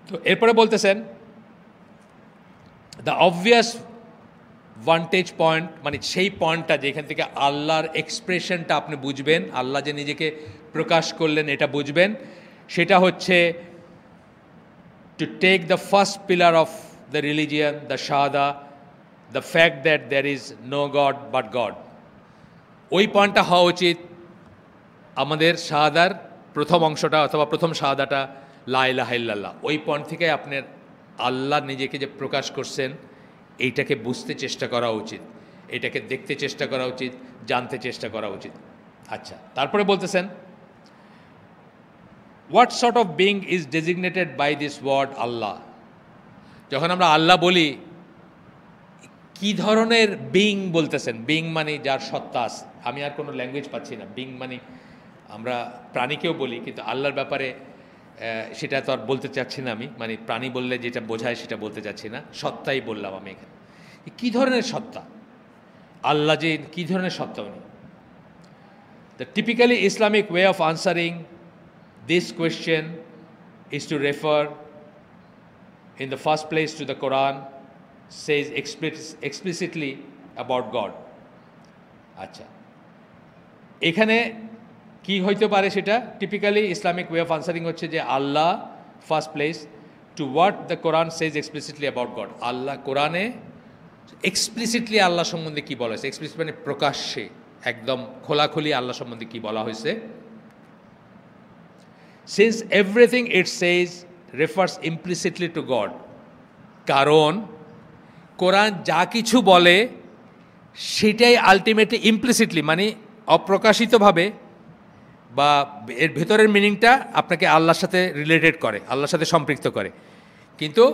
তো এরপরে বলতেছেন দ্য অবভিয়াস ভান্টেজ পয়েন্ট, মানে সেই পয়েন্টটা যেখান থেকে আল্লাহর এক্সপ্রেশনটা আপনি বুঝবেন, আল্লাহ যে নিজেকে প্রকাশ করলেন এটা বুঝবেন, সেটা হচ্ছে to take the first pillar of the religion, the shahada, the fact that there is no God but God. ওই পয়েন্টটা হওয়া উচিত আমাদের শাহাদার প্রথম অংশটা, অথবা প্রথম শাহাদাটা লা ইলাহা ইল্লাল্লাহ। ওই পয়েন্ট থেকে আপনার আল্লাহ নিজেকে যে প্রকাশ করছেন, এইটাকে বুঝতে চেষ্টা করা উচিত, এটাকে দেখতে চেষ্টা করা উচিত, জানতে চেষ্টা করা উচিত। আচ্ছা, তারপরে বলতেছেন what sort of being is designated by this word Allah? যখন আমরা আল্লাহ বলি, কি ধরনের বিং বলতেছেন? বিং মানে যার সত্তা আছে। আমি আর কোনো ল্যাঙ্গুয়েজ পাচ্ছি না। বিং মানে আমরা প্রাণীকেও বলি, কিন্তু আল্লাহর ব্যাপারে সেটা তো আর বলতে চাচ্ছি না আমি। মানে প্রাণী বললে যেটা বোঝায় সেটা বলতে চাচ্ছি না, সত্তাই বললাম আমি এখানে। কী ধরনের সত্তা আল্লাহ, যে কী ধরনের সত্তা উনি? The typically Islamic way of answering this question is two refer in the first place to the Quran, says explicitly about God. আচ্ছা, এখানে কি হইতে পারে সেটা? Typically Islamic way of answering হচ্ছে যে আল্লাহ first place, to what the Quran says explicitly about God. আল্লাহ কোরআনে এক্সপ্লিসিটলি আল্লাহ সম্বন্ধে কী বলা হয়েছে? এক্সপ্লিসিট মানে প্রকাশ্যে, একদম খোলাখুলি আল্লাহ সম্বন্ধে কী বলা হয়েছে। সিন্স এভরিথিং ইট সেজ রেফার্স ইমপ্লিসিটলি টু গড, কারণ কোরআন যা কিছু বলে সেটাই আলটিমেটলি ইমপ্লিসিটলি মানে অপ্রকাশিতভাবে বা এর ভেতরের মিনিংটা আপনাকে আল্লাহর সাথে রিলেটেড করে, আল্লাহর সাথে সম্পৃক্ত করে। কিন্তু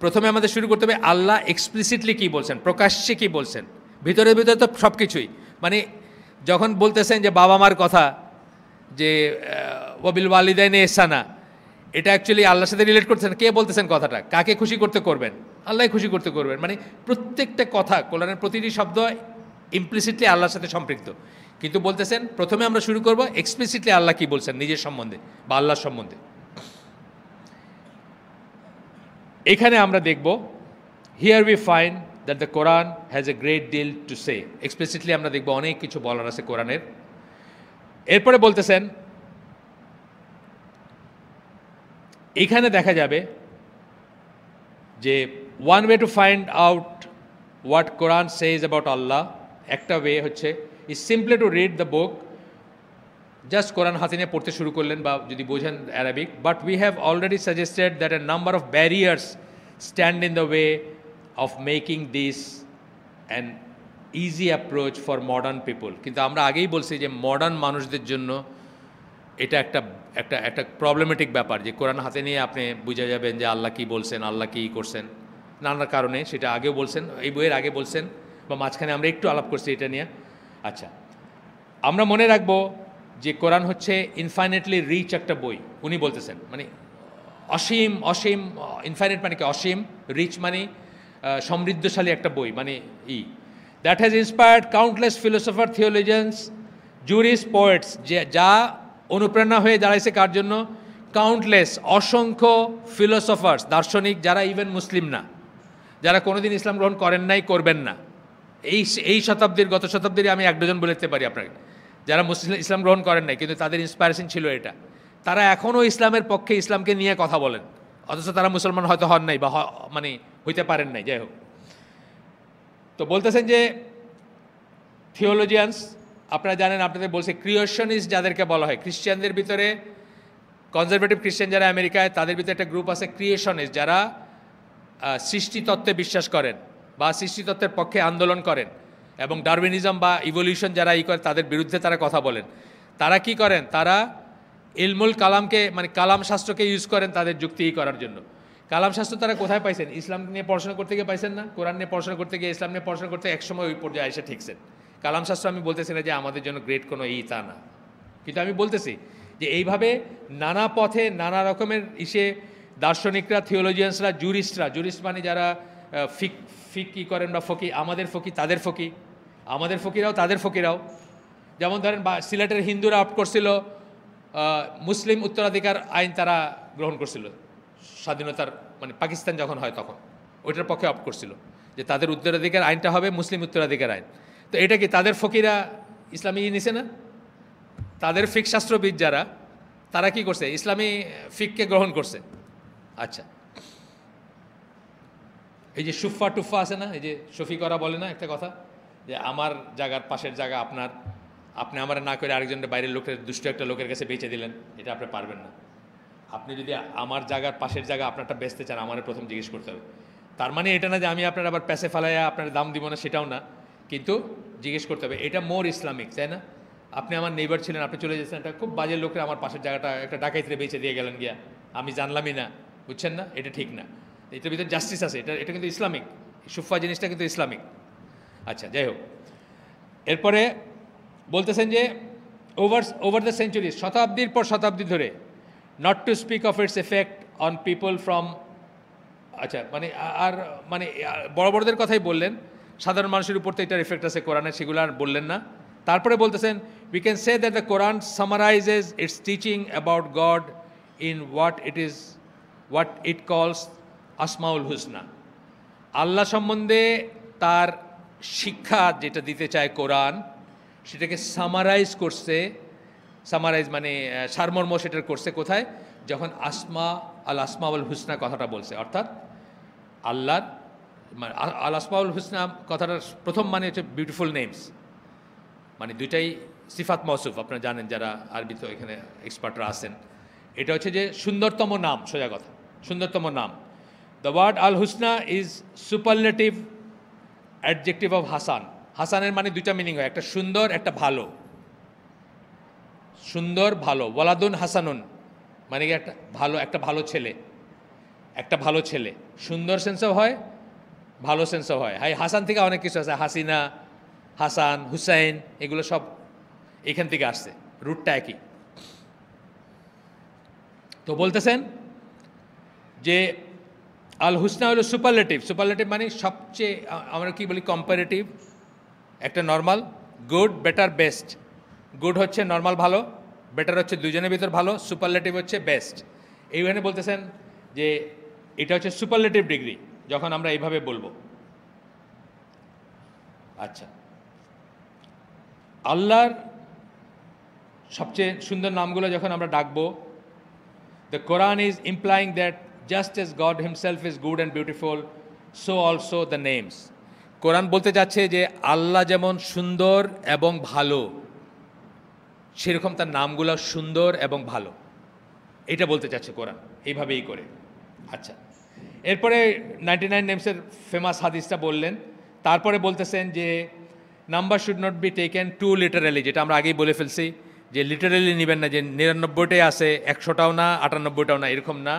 প্রথমে আমাদের শুরু করতে হবে আল্লাহ এক্সপ্লিসিটলি কী বলছেন, প্রকাশ্যে কী বলছেন। ভিতরে ভিতরে তো সব কিছুই, মানে যখন বলতেছেন যে বাবা মার কথা, যে ওয়াবিল ওয়ালিদাইনে ইহসানা, এটা অ্যাকচুয়ালি আল্লাহর সাথে রিলেট করতেছেন। কে বলতেছেন কথাটা? কাকে খুশি করতে করবেন? আল্লাহ খুশি করতে করবেন। মানে প্রত্যেকটা কথা, কোরআনের প্রতিটি শব্দ ইমপ্লিসিটলি আল্লাহর সাথে সম্পৃক্ত। কিন্তু বলতেছেন প্রথমে আমরা শুরু করব এক্সপ্লিসিটলি আল্লাহ কি বলছেন নিজের সম্বন্ধে বা আল্লাহর সম্বন্ধে। এখানে আমরা দেখব, here we find that the Quran has a great deal to say. Explicitly আমরা দেখব অনেক কিছু বলার আছে কোরআনের। এরপরে বলতেছেন, এখানে দেখা যাবে যে one way to find out what Quran says about Allah, একটা ওয়ে হচ্ছে is simply to read the book. Just কোরআন হাতে নিয়ে পড়তে শুরু করলেন বা যদি বোঝেন Arabic. But we have already suggested that a number of barriers stand in the way of making this an easy approach for modern people. কিন্তু আমরা আগেই বলছি যে মডার্ন মানুষদের জন্য এটা একটা একটা একটা প্রবলেমেটিক ব্যাপার, যে কোরআন হাতে নিয়ে আপনি বুঝে যাবেন যে আল্লাহ কী বলছেন, আল্লাহ কী করছেন, নানা কারণে। সেটা আগেও বলছেন, এই বইয়ের আগে বলছেন, বা মাঝখানে আমরা একটু আলাপ করছি এটা নিয়ে। আচ্ছা, আমরা মনে রাখবো যে কোরআন হচ্ছে ইনফাইনেটলি রিচ একটা বই। উনি বলতেছেন মানে অসীম, অসীম, ইনফাইনেট মানে কি অসীম, রিচ মানে সমৃদ্ধশালী একটা বই, মানে that has inspired countless philosopher, theologians, jurist, poets, যা অনুপ্রেরণা হয়ে দাঁড়াইছে কার জন্য? কাউন্টলেস, অসংখ্য ফিলোসফার্স, দার্শনিক, যারা ইভেন মুসলিম না, যারা কোনোদিন ইসলাম গ্রহণ করেন নাই, করবেন না। এই শতাব্দীর, গত শতাব্দীর আমি এক ডজন বলে দিতে পারি আপনাকে, যারা ইসলাম গ্রহণ করেন নাই কিন্তু তাদের ইন্সপায়ারেশন ছিল এটা। তারা এখনও ইসলামের পক্ষে, ইসলামকে নিয়ে কথা বলেন, অথচ তারা মুসলমান হয়তো হন নাই বা মানে হইতে পারেন নাই, যাই হোক। তো বলতেছেন যে থিওলজিয়ান্স, আপনারা জানেন, আপনাদের বলছে ক্রিয়েশনিস্ট যাদেরকে বলা হয়, খ্রিশ্চানদের ভিতরে কনজারভেটিভ খ্রিশ্চান যারা আমেরিকায়, তাদের ভিতরে একটা গ্রুপ আছে ক্রিয়েশনিস্ট, যারা সৃষ্টিতত্ত্বে বিশ্বাস করেন বা সৃষ্টিতত্ত্বের পক্ষে আন্দোলন করেন, এবং ডারউইনিজম বা ইভলিউশন যারা করে তাদের বিরুদ্ধে তারা কথা বলেন। তারা কি করেন? তারা ইলমুল কালামকে, মানে কালাম শাস্ত্রকে ইউজ করেন তাদের যুক্তি করার জন্য। কালাম শাস্ত্র তারা কোথায় পাইছেন? ইসলাম নিয়ে পড়াশোনা করতে গিয়ে পাইছেন না? কোরআন নিয়ে পড়াশোনা করতে গিয়ে, ইসলাম নিয়ে পড়াশোনা করতে একসময় ওই পর্যায়ে এসে ঠিকছেন। কালাম শাস্ত্র আমি বলতেছি না যে আমাদের জন্য গ্রেট কোনো তা না, কিন্তু আমি বলতেছি যে এইভাবে নানা পথে, নানা রকমের দার্শনিকরা, থিওলজিয়ান্সরা, জুরিস্টরা, জুরিস্ট মানে যারা ফিক কী করেন বা ফকি, আমাদের ফকি তাদের ফকি, আমাদের ফকিরাও তাদের ফকিরাও। যেমন ধরেন সিলেটের হিন্দুরা অপ্ট করছিল মুসলিম উত্তরাধিকার আইন, তারা গ্রহণ করছিল স্বাধীনতার, মানে পাকিস্তান যখন হয় তখন ওইটার পক্ষে অপ্ট করছিল যে তাদের উত্তরাধিকার আইনটা হবে মুসলিম উত্তরাধিকার আইন। তো এটা কি তাদের ফকিরা ইসলামী নিছে না? তাদের ফিক শাস্ত্রবিদ যারা, তারা কি করছে? ইসলামী ফিককে গ্রহণ করছে। আচ্ছা, এই যে সুফা টুফা আছে না, এই যে শফি করা বলে না একটা কথা, যে আমার জায়গার পাশের জায়গা আপনার, আপনি আমার না করে আরেকজনের বাইরের লোকের, দুষ্ট একটা লোকের কাছে বেচে দিলেন, এটা আপনি পারবেন না। আপনি যদি আমার জায়গার পাশের জায়গা আপনারটা বেচতে চান, আমার প্রথম জিজ্ঞেস করতে হবে। তার মানে এটা না যে আমি আপনার আবার প্যাসে ফালাইয়া আপনার দাম দিব না, সেটাও না, কিন্তু জিজ্ঞেস করতে হবে। এটা মোর ইসলামিক, তাই না? আপনি আমার নেইবার ছিলেন, আপনি চলে যাচ্ছেন, একটা খুব বাজে লোকের আমার পাশের জায়গাটা একটা ডাকাইতে বেঁচে দিয়ে গেলেন গিয়া, আমি জানলামই না, বুঝছেন না? এটা ঠিক না। এটার ভিতরে জাস্টিস আছে, এটা এটা কিন্তু ইসলামিক, সুফা জিনিসটা কিন্তু ইসলামিক। আচ্ছা, যাই হোক, এরপরে বলতেছেন যে ওভার দ্য সেঞ্চুরিজ, শতাব্দীর পর শতাব্দী ধরে, not to speak of its effect on people from, আচ্ছা মানে আর মানে বড় বড়দের কথাই বললেন, সাধারণ মানুষের উপর তো এটার এফেক্ট আছে কোরআনে, সেগুলো আর বললেন না। তারপরে বলতেছেন we can say that the Quran summarizes its teaching about God in what it calls আসমাউল হুসনা। আল্লাহ সম্বন্ধে তার শিক্ষা যেটা দিতে চায় কোরআন, সেটাকে সামারাইজ করছে, সামারাইজ মানে সারমর্ম সেটার করছে কোথায়, যখন আল আসমাউল হুসনা কথাটা বলছে, অর্থাৎ আল্লাহর আল আসমাউল হুসনা কথাটার প্রথম মানে হচ্ছে বিউটিফুল নেমস, মানে দুইটাই সিফাত মৌসুফ, আপনারা জানেন যারা আরবি তো এখানে এক্সপার্টরা আছেন। এটা হচ্ছে যে সুন্দরতম নাম, সোজা কথা সুন্দরতম নাম। The word al husna is superlative adjective of hasan. হাসানের মানে দুইটা মিনিং হয়, একটা সুন্দর, একটা ভালো। সুন্দর ভালো, ওয়ালাদুন হাসানুন মানে কি একটা ভালো ছেলে, একটা ভালো ছেলে, সুন্দর সেন্সও হয়, ভালো সেন্সও হয়। হাসান থেকে অনেক কিছু আছে, হাসিনা, হাসান, হুসাইন, এগুলো সব এখান থেকে আসছে, রুটটা একই। তো বলতেছেন যে আল হুসনা হলো সুপারলেটিভ। সুপারলেটিভ মানে সবচেয়ে, আমরা কি বলি কম্পারেটিভ, একটা normal, good, better, best. Good হচ্ছে নর্মাল ভালো, বেটার হচ্ছে দুজনের ভিতর ভালো, সুপারলেটিভ হচ্ছে বেস্ট। এইখানে বলতেছেন যে এটা হচ্ছে সুপারলেটিভ ডিগ্রি যখন আমরা এইভাবে বলবো। আচ্ছা, আল্লাহর সবচেয়ে সুন্দর নামগুলো যখন আমরা ডাকবো, the Quran is implying that just as God himself is good and beautiful, so also the names. কোরআন বলতে যাচ্ছে যে আল্লাহ যেমন সুন্দর এবং ভালো, সেরকম তার নামগুলো সুন্দর এবং ভালো, এটা বলতে চাচ্ছে কোরআন এইভাবেই করে। আচ্ছা, এরপরে 99 নেমসের ফেমাস হাদিসটা বললেন। তারপরে বলতেছেন যে number should not be taken to literally, যেটা আমরা আগেই বলে ফেলছি যে লিটারালি নেবেন না, যে 99টাই আছে 100টাও না 98টাও না, এরকম না।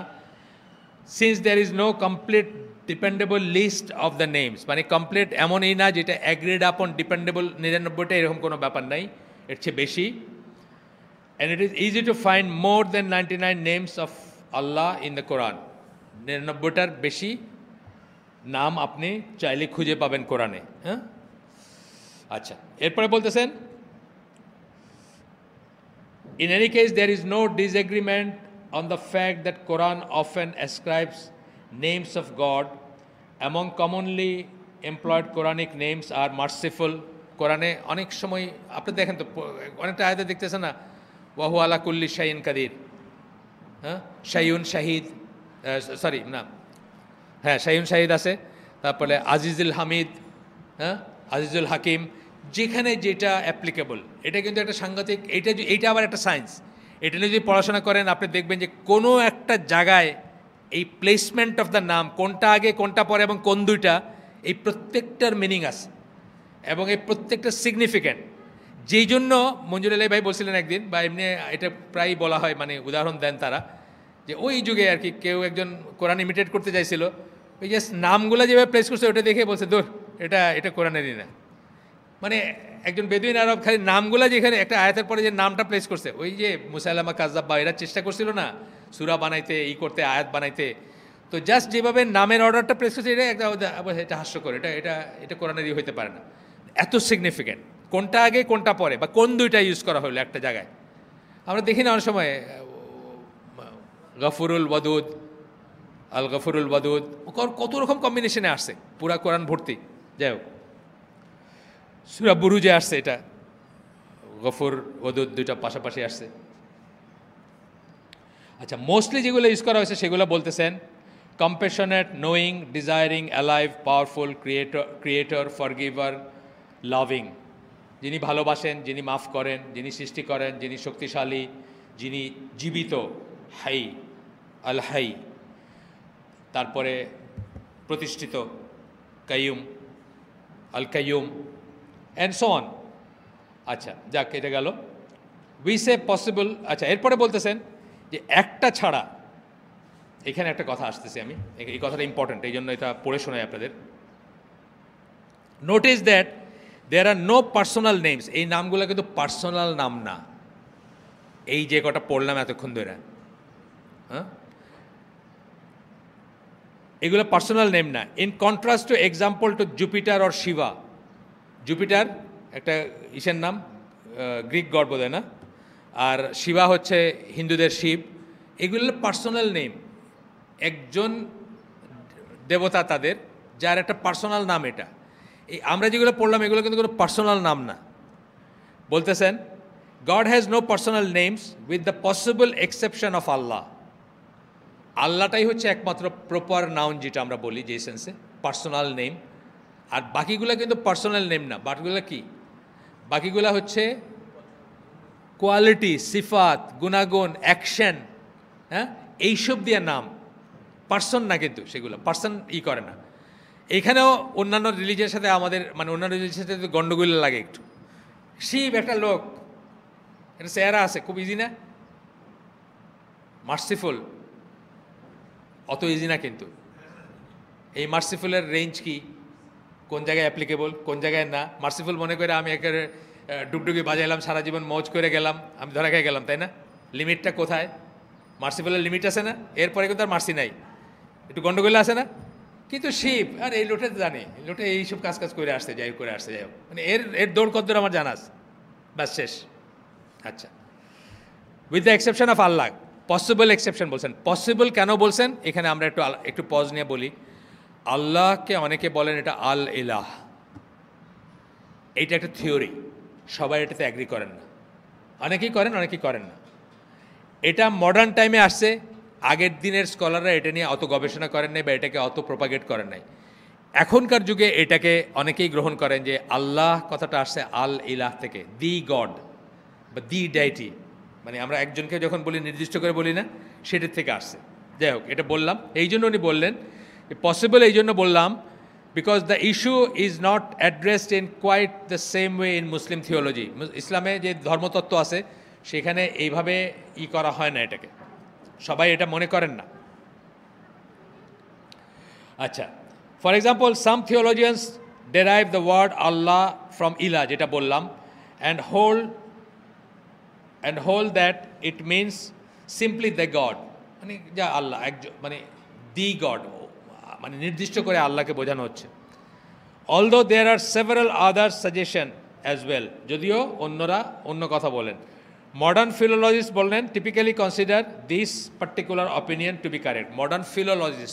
Since there is no complete dependable list of the names, মানে কমপ্লিট এমনই না যেটা অ্যাগ্রিড আপন ডিপেন্ডেবল 99টা, এরকম কোনো ব্যাপার নাই, এর চেয়ে বেশি। And it is easy to find more than 99 names of Allah in the Quran. 99টার বেশি নাম আপনি চাইলে খুঁজে পাবেন কোরআনে। হ্যাঁ, আচ্ছা, এরপরে বলতেছেন in any case there is no disagreement on the fact that Quran often ascribes names of God. Among commonly employed Quranic names are merciful. কোরআনে অনেক সময় আপনি দেখেন তো অনেকটা আয়াতে দেখতেছেন না, ওয়াহু আলা কুল্লি শাইইন কাদির, হ্যাঁ, শাইউন শাহিদ, সরি না, হ্যাঁ শাইউন শাহিদ আছে, তারপরে আজিজুল হামিদ, হ্যাঁ আজিজুল হাকিম, যেখানে যেটা অ্যাপ্লিকেবল। এটা কিন্তু একটা সাংঘাতিক, এইটা আবার একটা সায়েন্স। এটা নিয়ে যদি পড়াশোনা করেন আপনি দেখবেন যে কোনো একটা জায়গায় এই প্লেসমেন্ট অফ দ্য নাম, কোনটা আগে কোনটা পরে এবং কোন দুইটা, এই প্রত্যেকটার মিনিং আছে এবং এই প্রত্যেকটা সিগনিফিক্যান্ট। যেই জন্য মঞ্জুর আলী ভাই বলছিলেন একদিন, বা এমনি এটা প্রায়ই বলা হয়, মানে উদাহরণ দেন তারা, যে ওই যুগে আর কি কেউ একজন কোরআন ইমিটেট করতে চাইছিল, ওই যে নামগুলো যেভাবে প্লেস করছে ওটা দেখে বলছে দূর এটা কোরআনেরই না। মানে একজন বেদুইন আরব খালি নামগুলো যেখানে একটা আয়াতের পরে যে নামটা প্লেস করছে, ওই যে মুসাইলামা কাজ্জাব বা এরা চেষ্টা করছিল না সূরা বানাইতে, করতে, আয়াত বানাইতে, তো জাস্ট যেভাবে নামের অর্ডারটা প্লেস করছে এটা এটা হাস্যকর, এটা কোরআনেরই হইতে পারে না, এত সিগনিফিক্যান্ট। কোনটা আগে কোনটা পরে বা কোন দুইটা ইউজ করা হলো একটা জায়গায়, আমরা দেখি না অনেক সময় গফুরুল ওয়াদুদ, আল গফুরুল ওয়াদুদ, কত রকম কম্বিনেশনে আসছে, পুরা কোরআন ভর্তি। যাই হোক, সূরা বুরুজে আসছে এটা, গফুর ওয়াদুদ দুইটা পাশাপাশি আসছে। আচ্ছা, মোস্টলি যেগুলো ইউজ করা হয়েছে সেগুলো বলতেছেন compassionate, knowing, desiring, alive, powerful, creator, forgiver, loving, যিনি ভালোবাসেন, যিনি মাফ করেন, যিনি সৃষ্টি করেন, যিনি শক্তিশালী, যিনি জীবিত, হাই, আল হাই, তারপরে প্রতিষ্ঠিত, কাইয়ুম, আল কাইয়ুম, অ্যান্ড সো অন। আচ্ছা, যাক, এটা গেল উই সে পসিবল। আচ্ছা, এরপরে বলতেছেন যে একটা ছাড়া এখানে একটা কথা আসতেছি আমি, এই কথাটা ইম্পর্ট্যান্ট, এই জন্য এটা পড়ে শোনাই আপনাদের। Notice that there are no personal names, এই নামগুলো কিন্তু পার্সোনাল নাম না, এই যে কটা পড়লাম এতক্ষণ ধরে, হ্যাঁ, এগুলো পার্সোনাল নেম না। In contrast to example to Jupiter or Shiva, Jupiter একটা ইসের নাম, গ্রিক গড বোধ হয় না, আর শিবা হচ্ছে হিন্দুদের শিব, এগুলো পার্সোনাল নেম, একজন দেবতা তাদের, যার একটা পার্সোনাল নাম। এটা এই আমরা যেগুলো পড়লাম এগুলো কিন্তু কোনো পার্সোনাল নাম না। বলতেছেন God has no personal names with the possible exception of Allah. আল্লাহটাই হচ্ছে একমাত্র প্রপার নাউন, যেটা আমরা বলি যে সেন্সে পার্সোনাল নেম, আর বাকিগুলো কিন্তু পার্সোনাল নেম না। বাকিগুলো কি? বাকিগুলো হচ্ছে কোয়ালিটি, সিফাত, গুণাগুণ, অ্যাকশন, হ্যাঁ, এইসব দিয়ে নাম, পার্সন না, কিন্তু সেগুলো পার্সন করে না। এইখানেও অন্যান্য রিলিজের সাথে আমাদের মানে অন্যান্য রিলিজের সাথে গণ্ডগোল লাগে একটু। শিব একটা লোক, এটা চেহারা আছে, খুব ইজি না? মার্সিফুল অত ইজি না, কিন্তু এই মার্সিফুলের রেঞ্জ কি, কোন জায়গায় অ্যাপ্লিকেবল, কোন জায়গায় না। মার্সিফুল মনে করে আমি একেবারে ডুগডুগি বাজাইলাম, সারা জীবন মৌজ করে গেলাম, আমি ধরা খেয়ে গেলাম, তাই না? লিমিটটা কোথায়? মার্সিফুলের লিমিট আছে না? এরপরে কিন্তু আর মার্সি নাই, একটু গন্ডগোল আছে না? কিন্তু শিব আর এই লোটে জানি, লোটে এইসব কাজ করে আসতে যাই, করে আসতে যাই, মানে এর দৌড় কদ্দূর আমার জানা আছে, ব্যাস শেষ। আচ্ছা, with the exception of Allah, possible exception বলছেন। পসিবল কেন বলছেন এখানে আমরা একটু পজ নিয়ে বলি। আল্লাহকে অনেকে বলেন এটা আল ইলাহ, এইটা একটা থিওরি, সবাই এটাতে অ্যাগ্রি করেন না, অনেকেই করেন অনেকেই করেন না। এটা মডার্ন টাইমে আসছে, আগের দিনের স্কলাররা এটা নিয়ে অত গবেষণা করেন নাই বা এটাকে অত প্রপাগেট করেন নাই। এখনকার যুগে এটাকে অনেকেই গ্রহণ করেন যে আল্লাহ কথাটা আসছে আল ইলাহ থেকে, দি গড বা দি ডাইটি, মানে আমরা একজনকে যখন বলি নির্দিষ্ট করে বলি না, সেটার থেকে আসছে। যাই হোক, এটা বললাম এই জন্য উনি বললেন পসিবল, এই জন্য বললাম because the issue is not addressed in quite the same way in Muslim theology. ইসলামে যে ধর্মতত্ত্ব আছে সেখানে এইভাবে করা হয় না, এটাকে সবাই এটা মনে করেন না। আচ্ছা, for example some theologians derive the word Allah from ইলা, যেটা বললাম, and hold that it means simply the God, মানে যা আল্লাহ একজন, মানে দি গড, মানে নির্দিষ্ট করে আল্লাহকে বোঝানো হচ্ছে। Although there are several other suggestion as well, যদিও অন্যরা অন্য কথা বলেন। মডার্ন ফিলোলজিস্ট বললেন typically consider this particular opinion to be correct. Modern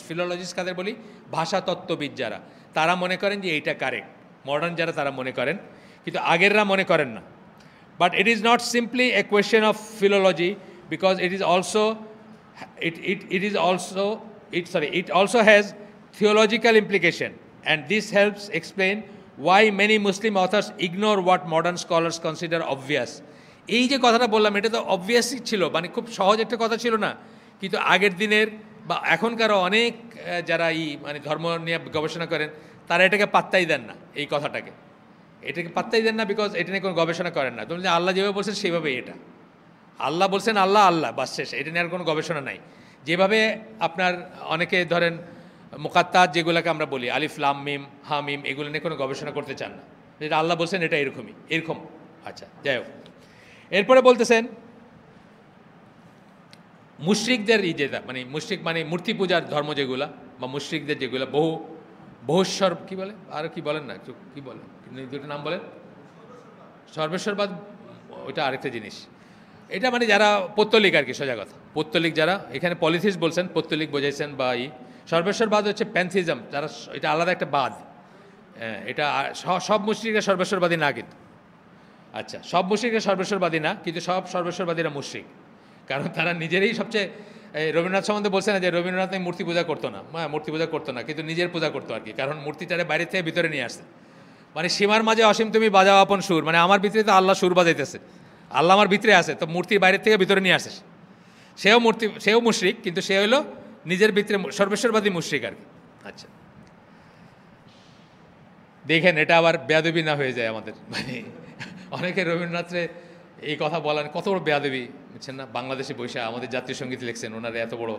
philologist কাদের বলি? ভাষাতত্ত্ববিদ যারা, তারা মনে করেন যে এইটা কারেক্ট। মডার্ন যারা তারা মনে করেন, কিন্তু আগেররা মনে করেন না। But it is not simply a question of philology because it also has theological implication, and this helps explain why many Muslim authors ignore what modern scholars consider obvious. এই যে কথাটা বললাম এটা তো অবভিয়াসই ছিল, মানে খুব সহজ একটা কথা ছিল না, কিন্তু আগের দিনের বা এখনকারও অনেক যারা মানে ধর্ম নিয়ে গবেষণা করেন তারা এটাকে পাত্তাই দেন না, এই কথাটাকে এটাকে পাত্তাই দেন না, বিকজ এটা নিয়ে কোনো গবেষণা করেন না। তুমি যে আল্লাহ যেভাবে বলছেন সেভাবেই, এটা আল্লাহ বলছেন আল্লাহ আল্লাহ, বাস শেষ, এটা নিয়ে আর কোনো গবেষণা নাই। যেভাবে আপনার অনেকে ধরেন মুকাত্তাত যেগুলোকে আমরা বলি আলিফ লাম মিম হা মিম, এগুলো নিয়ে কোনো গবেষণা করতে চান না, যেটা আল্লাহ বলছেন এটা এরকম। আচ্ছা, যাই হোক, এরপরে বলতেছেন মুশরিকদের যেটা মানে মুশরিক মানে মূর্তি পূজার ধর্ম যেগুলা, বা মুশরিকদের যেগুলা বহুশ্বর কি বলে, আর কি বলেন না, একটু কি বলেন, দুটো নাম বলেন। সর্বেশ্বরবাদ ওইটা আরেকটা জিনিস, এটা মানে যারা পৌত্তলিক আর কি, সোজা কথা, পৌত্তলিক যারা, এখানে পলিথিস্ট বলছেন, পৌত্তলিক বোঝাইছেন, বা সর্বেশ্বরবাদ হচ্ছে প্যান্থিজম, যারা এটা আলাদা একটা বাদ। এটা সব মুশরিকরা সর্বেশ্বরবাদী না কিন্তু। আচ্ছা, সব মুশরিকরা সর্বেশ্বরবাদী না, কিন্তু সব সর্বেশ্বরবাদীরা মুশরিক, কারণ তারা নিজেরাই সবচেয়ে, রবীন্দ্রনাথ সম্বন্ধে বলছে না যে রবীন্দ্রনাথ মূর্তি পূজা করতো না, মূর্তি পূজা করতো না, কিন্তু নিজের পূজা করতো আর কি, কারণ মূর্তিটারে বাইরে থেকে ভিতরে নিয়ে আসছে। মানে সীমার মাঝে অসীম তুমি বাজাও আপন সুর, মানে আমার ভিতরে তো আল্লাহ সুর বাজাইতেছে, আল্লাহ আমার ভিতরে আছে, তো মূর্তির বাইরের থেকে ভিতরে নিয়ে আসে, সেও মুশরিক, কিন্তু সে হলো নিজের ভিতরে সর্বেশ্বরবাদী মুশরিক আর কি। আচ্ছা, দেখেন এটা আবার বেয়াদবি না হয়ে যায় আমাদের, মানে অনেকে রবীন্দ্রনাথে এই কথা বলেন, কত বড় বেয়াদবি, বুঝছেন না? বাংলাদেশে বৈশা আমাদের জাতীয় সঙ্গীত লিখছেন ওনারা, এত বড়।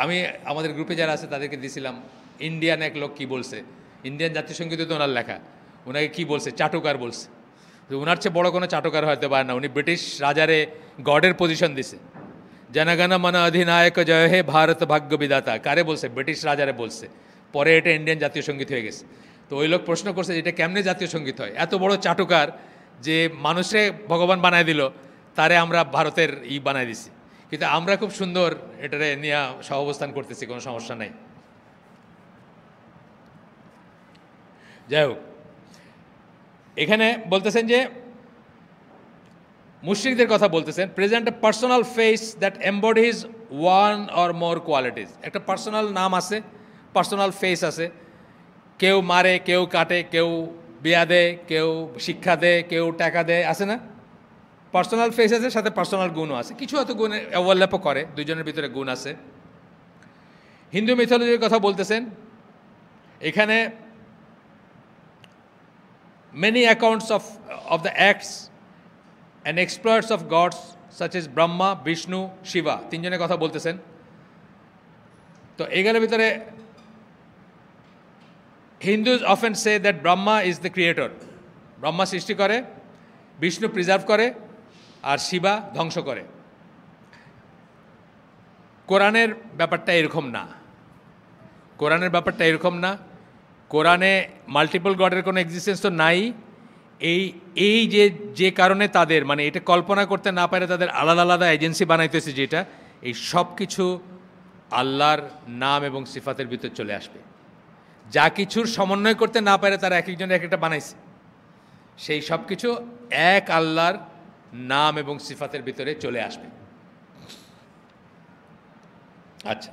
আমি আমাদের গ্রুপে যারা আছে তাদেরকে দিয়েছিলাম, ইন্ডিয়ান এক লোক কী বলছে, ইন্ডিয়ান জাতীয় সঙ্গীতে তো ওনার লেখা, ওনাকে কী বলছে, চাটুকার বলছে। তো ওনার চেয়ে বড় কোনো চাটুকার হতে পারে না। উনি ব্রিটিশ রাজারে গডের পজিশন দিছে, জনগণ মন অধিনায়ক জয় হে ভারত ভাগ্য বিধাতা, কারে বলছে? ব্রিটিশ রাজারে বলছে। পরে এটা ইন্ডিয়ান জাতীয় সঙ্গীত হয়ে গেছে। তো ওই লোক প্রশ্ন করছে এটা কেমনে জাতীয় সঙ্গীত হয়? এত বড় চাটুকার যে মানুষে ভগবান বানায় দিল, তারে আমরা ভারতের বানায় দিছি, কিন্তু আমরা খুব সুন্দর এটারে নিয়ে সহাবস্থান করতেছি, কোনো সমস্যা নাই। যাই হোক, এখানে বলতেছেন যে মুশরিকদের কথা বলতেছেন, present a personal face that embodies one or more qualities. একটা পার্সোনাল নাম আছে, পার্সোনাল ফেস আছে। কেউ মারে, কেউ কাটে, কেউ বিয়া দেয়, কেউ শিক্ষা দেয়, কেউ টাকা দেয়, আছে না? পার্সোনাল ফেস আছে, সাথে পার্সোনাল গুণও আছে। কিছু হয়তো গুণে ওভারল্যাপও করে, দুইজনের ভিতরে গুণ আছে। হিন্দু মিথোলজির কথা বলতেছেন এখানে, many accounts of the acts and exploits of gods such as Brahma, Vishnu, Shiva, তিনজনের কথা বলতেছেন। তো এগুলোর ভিতরে Hindus often say that Brahma is the creator. Brahma সৃষ্টি করে, বিষ্ণু প্রিজার্ভ করে, আর শিবা ধ্বংস করে। কোরআনের ব্যাপারটা এরকম না। কোরআনের ব্যাপারটা এরকম না। কোরআনে মাল্টিপল গডের কোনো এক্সিস্টেন্স তো নাই। এই যে কারণে তাদের মানে এটা কল্পনা করতে না পারে তাদের আলাদা আলাদা এজেন্সি বানাইতেছে, যেটা এই সব কিছু আল্লাহর নাম এবং সিফাতের ভিতর চলে আসবে। যা কিছুর সমন্বয় করতে না পারে তারা এক একজন এক একটা বানাইছে, সেই সব কিছু এক আল্লাহর নাম এবং সিফাতের ভিতরে চলে আসবে। আচ্ছা,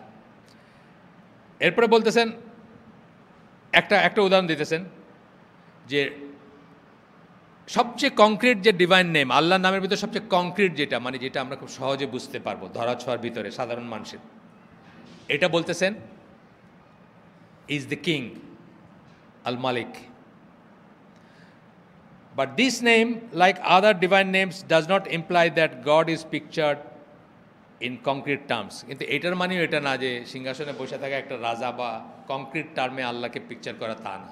এরপরে বলতেছেন একটা উদাহরণ দিতেছেন যে সবচেয়ে কংক্রিট যে ডিভাইন নেম, আল্লাহর নামের ভিতরে সবচেয়ে কংক্রিট যেটা, মানে যেটা আমরা খুব সহজে বুঝতে পারবো ধরাছোঁয়ার ভিতরে সাধারণ মানুষের, এটা বলতেছেন is the king, al-malik. But this name, like other divine names, does not imply that God is pictured in concrete terms. কিন্তু এটার মানেও এটা না যে সিংহাসনে বসে থাকা একটা রাজা বা কংক্রিট টার্মে আল্লাহকে পিকচার করা, তা না।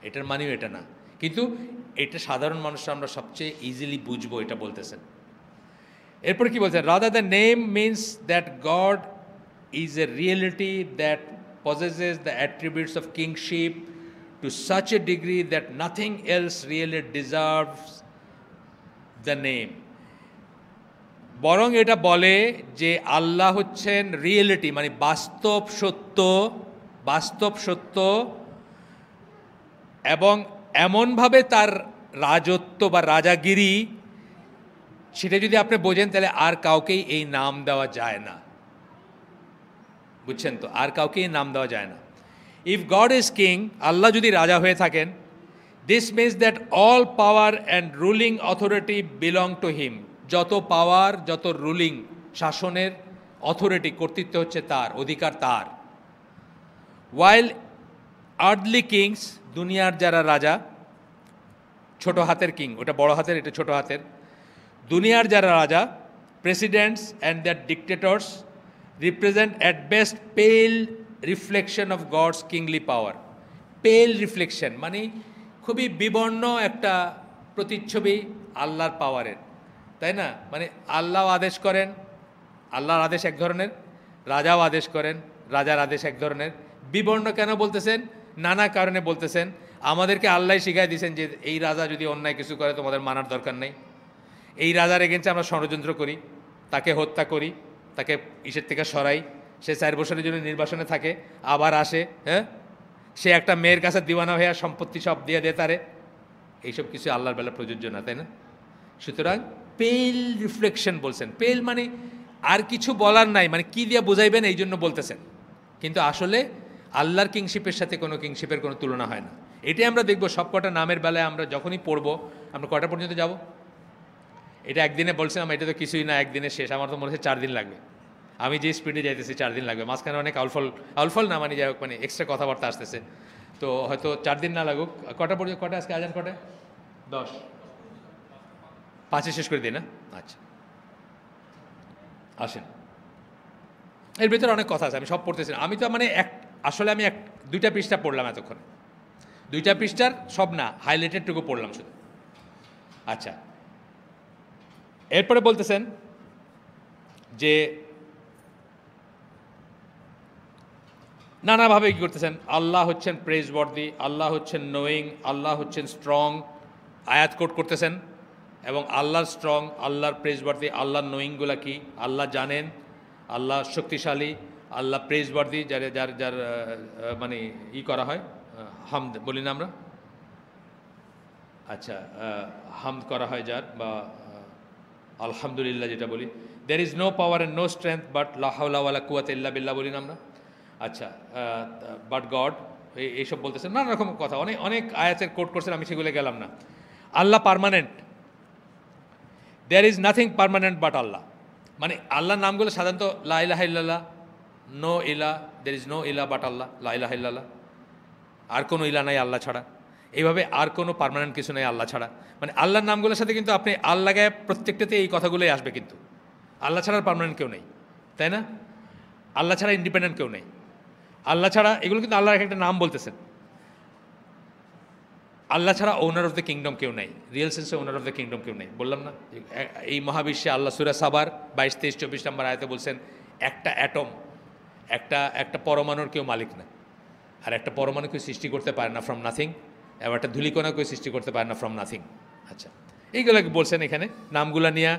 এটার মানেও এটা না, কিন্তু এটা সাধারণ মানুষরা আমরা সবচেয়ে ইজিলি বুঝবো, এটা বলতেছেন। এরপর কি বলছেন? Rather the name means that god is a reality that possesses the attributes of kingship to such a degree that nothing else really deserves the name. বরং এটা বলে যে আল্লাহ হচ্ছেন রিয়েলিটি, মানে বাস্তব সত্য, এবং এমনভাবে তার রাজত্ব বা রাজাগিরি, সেটা যদি আপনি বোঝেন তাহলে আর কাউকেই এই নাম দেওয়া যায় না। বুঝছেন তো? আর কাউকেই নাম দেওয়া যায় না। ইফ গড ইজ কিং, আল্লাহ যদি রাজা হয়ে থাকেন, this means that all power and ruling authority belong to him. যত পাওয়ার, যত রুলিং, শাসনের অথরিটি, কর্তৃত্ব হচ্ছে তার, অধিকার তার। ওয়াইল আর্থলি কিংস, দুনিয়ার যারা রাজা, ছোট হাতের কিং, ওটা বড় হাতের, এটা ছোট হাতের, দুনিয়ার যারা রাজা, presidents and their dictators represent at best pale reflection of God's kingly power. Pale reflection মানে খুবই বিবর্ণ একটা প্রতিচ্ছবি আল্লাহর পাওয়ারের, তাই না? মানে আল্লাহ আদেশ করেন, আল্লাহর আদেশ এক ধরনের, রাজাও আদেশ করেন, রাজার আদেশ এক ধরনের। বিবর্ণ কেন বলতেছেন? নানা কারণে বলতেছেন। আমাদেরকে আল্লাহ শিখাই দিয়েছেন যে এই রাজা যদি অন্যায় কিছু করে তোমাদের মানার দরকার নেই। এই রাজার এগেন্সে আমরা ষড়যন্ত্র করি, তাকে হত্যা করি, তাকে ইসের থেকে সরাই, সে 4 বছরের জন্য নির্বাসনে থাকে, আবার আসে, হ্যাঁ, সে একটা মেয়ের কাছে দিওয়ানা হয়ে সম্পত্তি সব দিয়ে দেয় তারে। এইসব কিছু আল্লাহর বেলা প্রযোজ্য না, তাই না? সুতরাং পেল রিফ্লেকশন বলছেন। পেল মানে আর কিছু বলার নাই, মানে কি দিয়ে বোঝাইবেন এই জন্য বলতেছেন, কিন্তু আসলে আল্লাহর কিংশিপের সাথে কোনো কিংশিপের কোনো তুলনা হয় না। এটাই আমরা দেখব সব কটা নামের বেলায়। আমরা যখনই পড়বো, আমরা কটা পর্যন্ত যাব? এটা একদিনে বলছিলাম, এটা তো কিছুই না, একদিনে শেষ। আমার তো মনে হচ্ছে 4 দিন লাগবে। আমি যে স্পিডে যাইতেছি 4 দিন লাগবে। মাঝখানে অনেক আউলফল না, মানে যাই হোক, মানে এক্সট্রা কথাবার্তা আসতেছে, তো হয়তো 4 দিন না লাগুক। কটা পর্যন্ত, কটা আজকে আজান কটায়? 10, 5-এ শেষ করে দিই না? আচ্ছা, আসেন। এর ভিতরে অনেক কথা আছে, আমি সব পড়তেছি না। আমি তো মানে আসলে আমি 2টা পৃষ্ঠা পড়লাম এতক্ষণে, 2টা পৃষ্ঠার সব না, হাইলাইটেডটুকু পড়লাম শুধু। আচ্ছা, এরপরে বলতেছেন যে নানাভাবে কী করতেছেন, আল্লাহ হচ্ছেন প্রেজওয়ার্দি, আল্লাহ হচ্ছেন নোয়িং, আল্লাহ হচ্ছেন স্ট্রং, আয়াত কোট করতেছেন। এবং আল্লাহর স্ট্রং, আল্লাহর প্রেজওয়ার্দি, আল্লাহর নোয়িংগুলা কি, আল্লাহ জানেন, আল্লাহ শক্তিশালী, আল্লাহ প্রেজওয়ার্দি, যার যার যার মানে করা হয়, হামদ বলি না আমরা, আচ্ছা হামদ করা হয় যার, বা আলহামদুলিল্লাহ যেটা বলি। There is no power and no strength but লা হাওলা ওয়ালা কুওয়াতা ইল্লা বিল্লাহ বলি না আমরা। আচ্ছা, বাট গড, এইসব বলতেছেন নানা রকম কথা, অনেক অনেক আয়াতের কোট করছেন, আমি সেগুলো গেলাম না। আল্লাহ permanent, there is nothing permanent but Allah. মানে আল্লাহর নামগুলো সাধারণত লা ইলাহা ইল্লাল্লাহ, নো ইলা, দের ইজ নো ইলা বাট আল্লাহ, লা ইলাহা ইল্লাল্লাহ, আর কোনো ইলা নাই আল্লাহ ছাড়া। এইভাবে আর কোনো পার্মানেন্ট কিছু নেই আল্লাহ ছাড়া। মানে আল্লাহর নামগুলোর সাথে কিন্তু আপনি আল্লাহ গায়ে প্রত্যেকটাতে এই কথাগুলোই আসবে, কিন্তু আল্লাহ ছাড়া পার্মানেন্ট কেউ নেই, তাই না? আল্লাহ ছাড়া ইন্ডিপেন্ডেন্ট কেউ নেই, আল্লাহ ছাড়া, এগুলো কিন্তু আল্লাহর একটা নাম বলতেছেন। আল্লাহ ছাড়া ওনার অফ দ্য কিংডম কেউ নেই, রিয়েল সেন্সে ওনার অফ দ্য কিংডম কেউ নেই। বললাম না, এই মহাবিশ্বে আল্লাহ সূরা সাবার 22, 23, 24 নম্বর আয়াতে বলছেন একটা অ্যাটম, একটা পরমাণুর কেউ মালিক না, আর একটা পরমাণু কেউ সৃষ্টি করতে পারে না ফ্রম নাথিং, এবং একটা ধূলিকণা কেউ সৃষ্টি করতে পারে না ফ্রম নাথিং। আচ্ছা, এইগুলো বলছেন এখানে, নামগুলো নিয়ে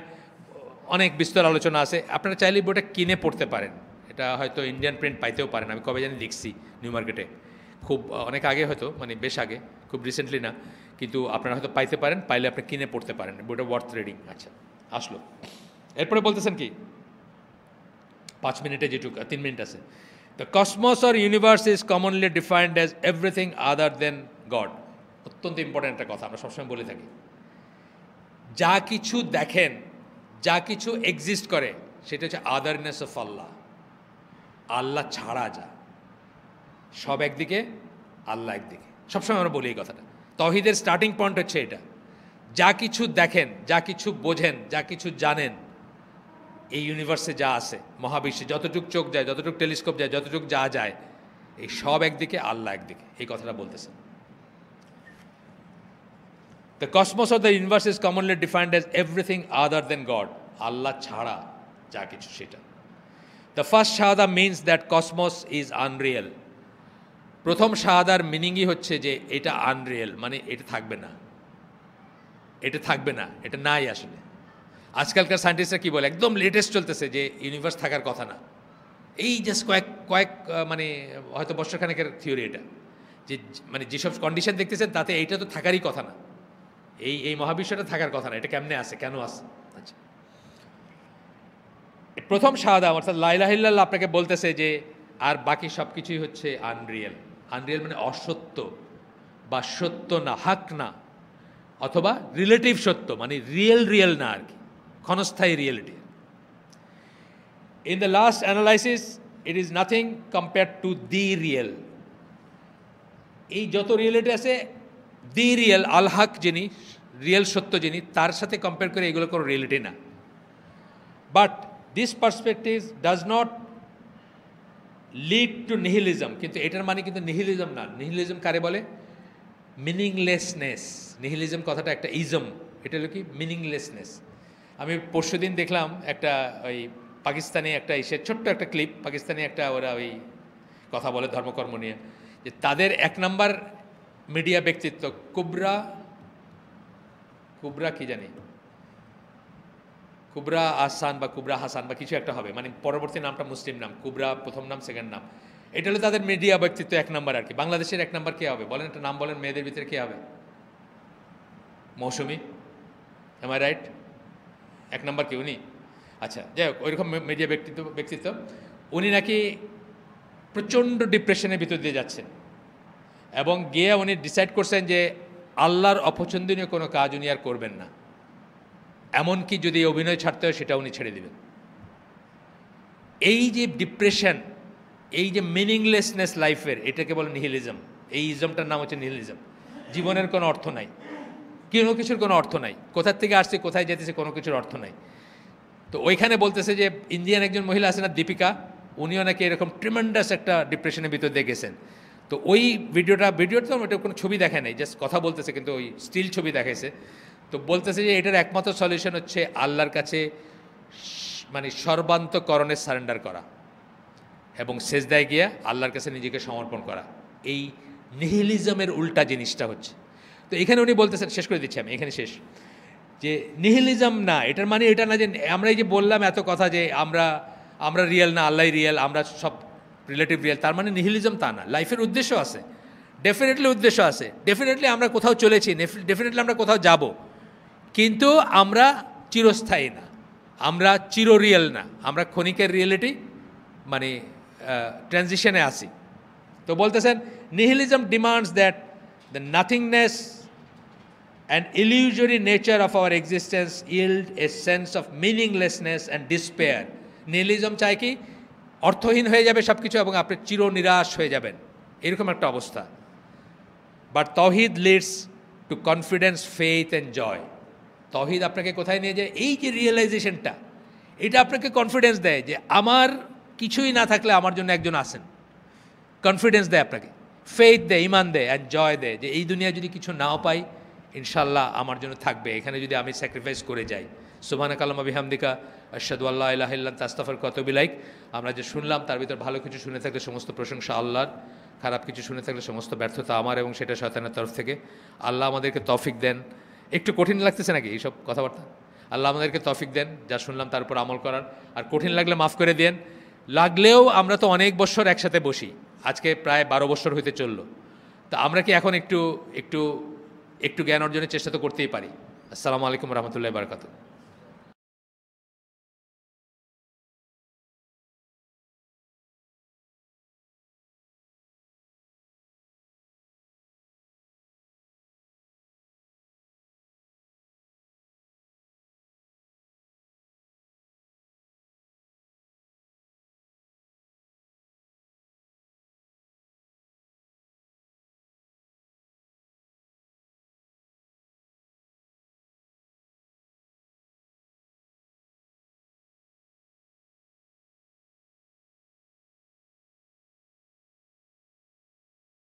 অনেক বিস্তর আলোচনা আছে। আপনারা চাইলে বইটা কিনে পড়তে পারেন, এটা হয়তো ইন্ডিয়ান প্রিন্ট পাইতেও পারেন, আমি কবে জানি দেখছি নিউ মার্কেটে, খুব অনেক আগে, হয়তো মানে বেশ আগে, খুব রিসেন্টলি না, কিন্তু আপনারা হয়তো পাইতে পারেন, পাইলে আপনি কিনে পড়তে পারেন, বইটা ওয়ার্থ রিডিং। আচ্ছা, আসলো। এরপরে বলতেছেন কি, 5 মিনিটে যেটুকু, 3 মিনিট আছে। The cosmos or universe is commonly defined as everything other than God. অত্যন্ত ইম্পর্টেন্ট একটা কথা, আমরা সবসময় বলে থাকি, যা কিছু দেখেন, যা কিছু এক্সিস্ট করে, সেটা হচ্ছে আদারনেস অফ আল্লাহ, আল্লাহ ছাড়া যা, সব একদিকে, আল্লাহ একদিকে। সবসময় আমরা বলি এই কথাটা, তাওহীদের স্টার্টিং পয়েন্ট হচ্ছে এটা। যা কিছু দেখেন, যা কিছু বোঝেন, যা কিছু জানেন, এই ইউনিভার্সে যা আছে, মহাবিশ্বে যতটুকু চোখ যায়, যতটুকু টেলিস্কোপ যায়, যতটুকু যা যায়, এই সব একদিকে, আল্লাহ একদিকে, এই কথাটা বলতেছেন। The cosmos of the universe is commonly defined as everything other than God. আল্লাহ ছাড়া যা কিছু সেটা। The first shahada means that cosmos is unreal. প্রথম শাহাদার মিনিংই হচ্ছে যে এটা আনরিয়েল, মানে এটা থাকবে না, এটা থাকবে না, এটা নাই আসলে। আজকালকার সায়েন্টিস্টরা কি বলে, একদম লেটেস্ট চলতেছে যে ইউনিভার্স থাকার কথা না, এই জাস্ট কয়েক মানে হয়তো বর্ষখানেকের থিওরি এটা, যে মানে যেসব কন্ডিশন দেখতেছেন তাতে এইটা তো থাকারই কথা না, এই মহাবিশ্বটা থাকার কথা না, এটা কেমনে আসে, কেন আসে? আচ্ছা, প্রথম শাহাদা অর্থাৎ লা ইলাহা ইল্লাল্লাহ আপনাকে বলতেছে যে আর বাকি সব কিছুই হচ্ছে আনরিয়েল। আনরিয়েল মানে অসত্য বা সত্য না, হাক না, অথবা রিলেটিভ সত্য, মানে রিয়েল না আর কি, ক্ষণস্থায়ী reality. In the last analysis it is nothing compare to the real. এই যত রিয়েলিটি আছে, দি রিয়েল, আল হক যিনি, রিয়েল সত্য যিনি, তার সাথে কম্পেয়ার করে এগুলো কোনো রিয়েলিটি না। But this perspective does not lead to nihilism. কিন্তু এটার মানে কিন্তু নিহিলিজম না। নিহিলিজম কারে বলে? মিনিংলেসনেস। নিহিলিজম কথাটা একটা ইজম, এটা হলো কি মিনিংলেসনেস। আমি পরশুদিন দেখলাম একটা ওই পাকিস্তানি একটা ছোট্ট একটা ক্লিপ, পাকিস্তানি একটা ওরা ওই কথা বলে ধর্মকর্ম নিয়ে, যে তাদের 1 নম্বর মিডিয়া ব্যক্তিত্ব কুবরা কি জানি, কুবরা আহসান বা কুবরা হাসান বা কিছু একটা হবে, মানে পরবর্তী নামটা মুসলিম নাম, কুবরা প্রথম নাম, সেকেন্ড নাম, এটা হলো তাদের মিডিয়া ব্যক্তিত্ব 1 নম্বর আর কি। বাংলাদেশের 1 নম্বর কে হবে বলেন? একটা নাম বলেন, মেয়েদের ভিতরে কে হবে? মৌসুমি, এম আই রাইট? 1 নম্বর কি উনি? আচ্ছা, যাই হোক, ওইরকম মিডিয়া ব্যক্তিত্ব উনি নাকি প্রচণ্ড ডিপ্রেশনের ভিতর দিয়ে যাচ্ছেন, এবং গিয়ে উনি ডিসাইড করছেন যে আল্লাহর অপছন্দনীয় কোনো কাজ উনি আর করবেন না, এমনকি যদি অভিনয় ছাড়তে হয় সেটা উনি ছেড়ে দেবেন। এই যে ডিপ্রেশন, এই যে মিনিংলেসনেস লাইফের, এটাকে বলে নিহিলিজম। এই ইজমটার নাম হচ্ছে নিহিলিজম। জীবনের কোনো অর্থ নাই, কোনো কিছুর কোনো অর্থ নাই, কোথার থেকে আসছে, কোথায় যেতেছে, কোনো কিছুর অর্থ নাই। তো ওইখানে বলতেছে যে ইন্ডিয়ান একজন মহিলা আছে না, দীপিকা, উনিও নাকি এরকম ট্রিমেন্ডাস একটা ডিপ্রেশনের ভিতর দিয়ে গেছেন। তো ওই ভিডিওটা তো ওটা কোনো ছবি দেখায় নাই, জাস্ট কথা বলতেছে, কিন্তু ওই স্টিল ছবি দেখাইছে। তো বলতেছে যে এটার একমাত্র সলিউশন হচ্ছে আল্লাহর কাছে মানে সর্বান্তকরণে সারেন্ডার করা এবং সেজদায় গিয়ে আল্লাহর কাছে নিজেকে সমর্পণ করা। এই নিহিলিজমের উল্টা জিনিসটা হচ্ছে। তো এখানে উনি বলতেছেন, শেষ করে দিচ্ছি আমি, এখানে শেষ, যে নিহিলিজম না, এটার মানে এটা না যে আমরা এই যে বললাম এত কথা যে আমরা রিয়েল না, আল্লাহ রিয়েল, আমরা সব রিলেটিভ রিয়েল, তার মানে নিহিলিজম তা না। লাইফের উদ্দেশ্য আছে, ডেফিনেটলি উদ্দেশ্য আছে, ডেফিনেটলি আমরা কোথাও চলেছি, ডেফিনেটলি আমরা কোথাও যাব, কিন্তু আমরা চিরস্থায়ী না, আমরা চির রিয়েল না, আমরা ক্ষণিকের রিয়েলিটি মানে ট্রানজিশনে আসি। তো বলতেছেন nihilism demands that the nothingness and illusory nature of our existence yield a sense of meaninglessness and despair. Nihilism চায় কি অর্থহীন হয়ে যাবে সব কিছু এবং আপনি চির নিরাশ হয়ে যাবেন, এরকম একটা অবস্থা। বাট তৌহিদ leads to confidence, faith and joy. তৌহিদ আপনাকে কোথায় নিয়ে যায়? এই যে রিয়েলাইজেশনটা, এটা আপনাকে কনফিডেন্স দেয় যে আমার কিছুই না থাকলে আমার জন্য একজন আছেন। কনফিডেন্স দেয় আপনাকে, ফেইথ দেয়, ইমান দেয়, অ্যান্ড জয় দেয় যে এই দুনিয়া যদি কিছু নাও পাই, ইনশাল্লাহ আমার জন্য থাকবে, এখানে যদি আমি স্যাক্রিফাইস করে যাই। সুবহানাকা আল্লাহুম্মা বিহামদিকা আশহাদু আল্লা ইলাহা ইল্লা আনতা আস্তাগফিরুকা ওয়া আতুবু ইলাইক। আমরা যে শুনলাম তার ভিতর ভালো কিছু শুনে থাকলে সমস্ত প্রশংসা আল্লাহর, খারাপ কিছু শুনে থাকলে সমস্ত ব্যর্থতা আমার এবং সেটা শয়তানের তরফ থেকে। আল্লাহ আমাদেরকে তৌফিক দেন। একটু কঠিন লাগতেছে নাকি এইসব কথাবার্তা? আল্লাহ আমাদেরকে তৌফিক দেন যা শুনলাম তার উপর আমল করার। আর কঠিন লাগলে মাফ করে দেন। লাগলেও আমরা তো অনেক বছর একসাথে বসি, আজকে প্রায় 12 বছর হইতে চললো। তা আমরা কি এখন একটু জ্ঞান অর্জনের চেষ্টা তো করতেই পারি। আসসালামু আলাইকুম রহমতুল্লাহি ওয়া বারাকাতুহু।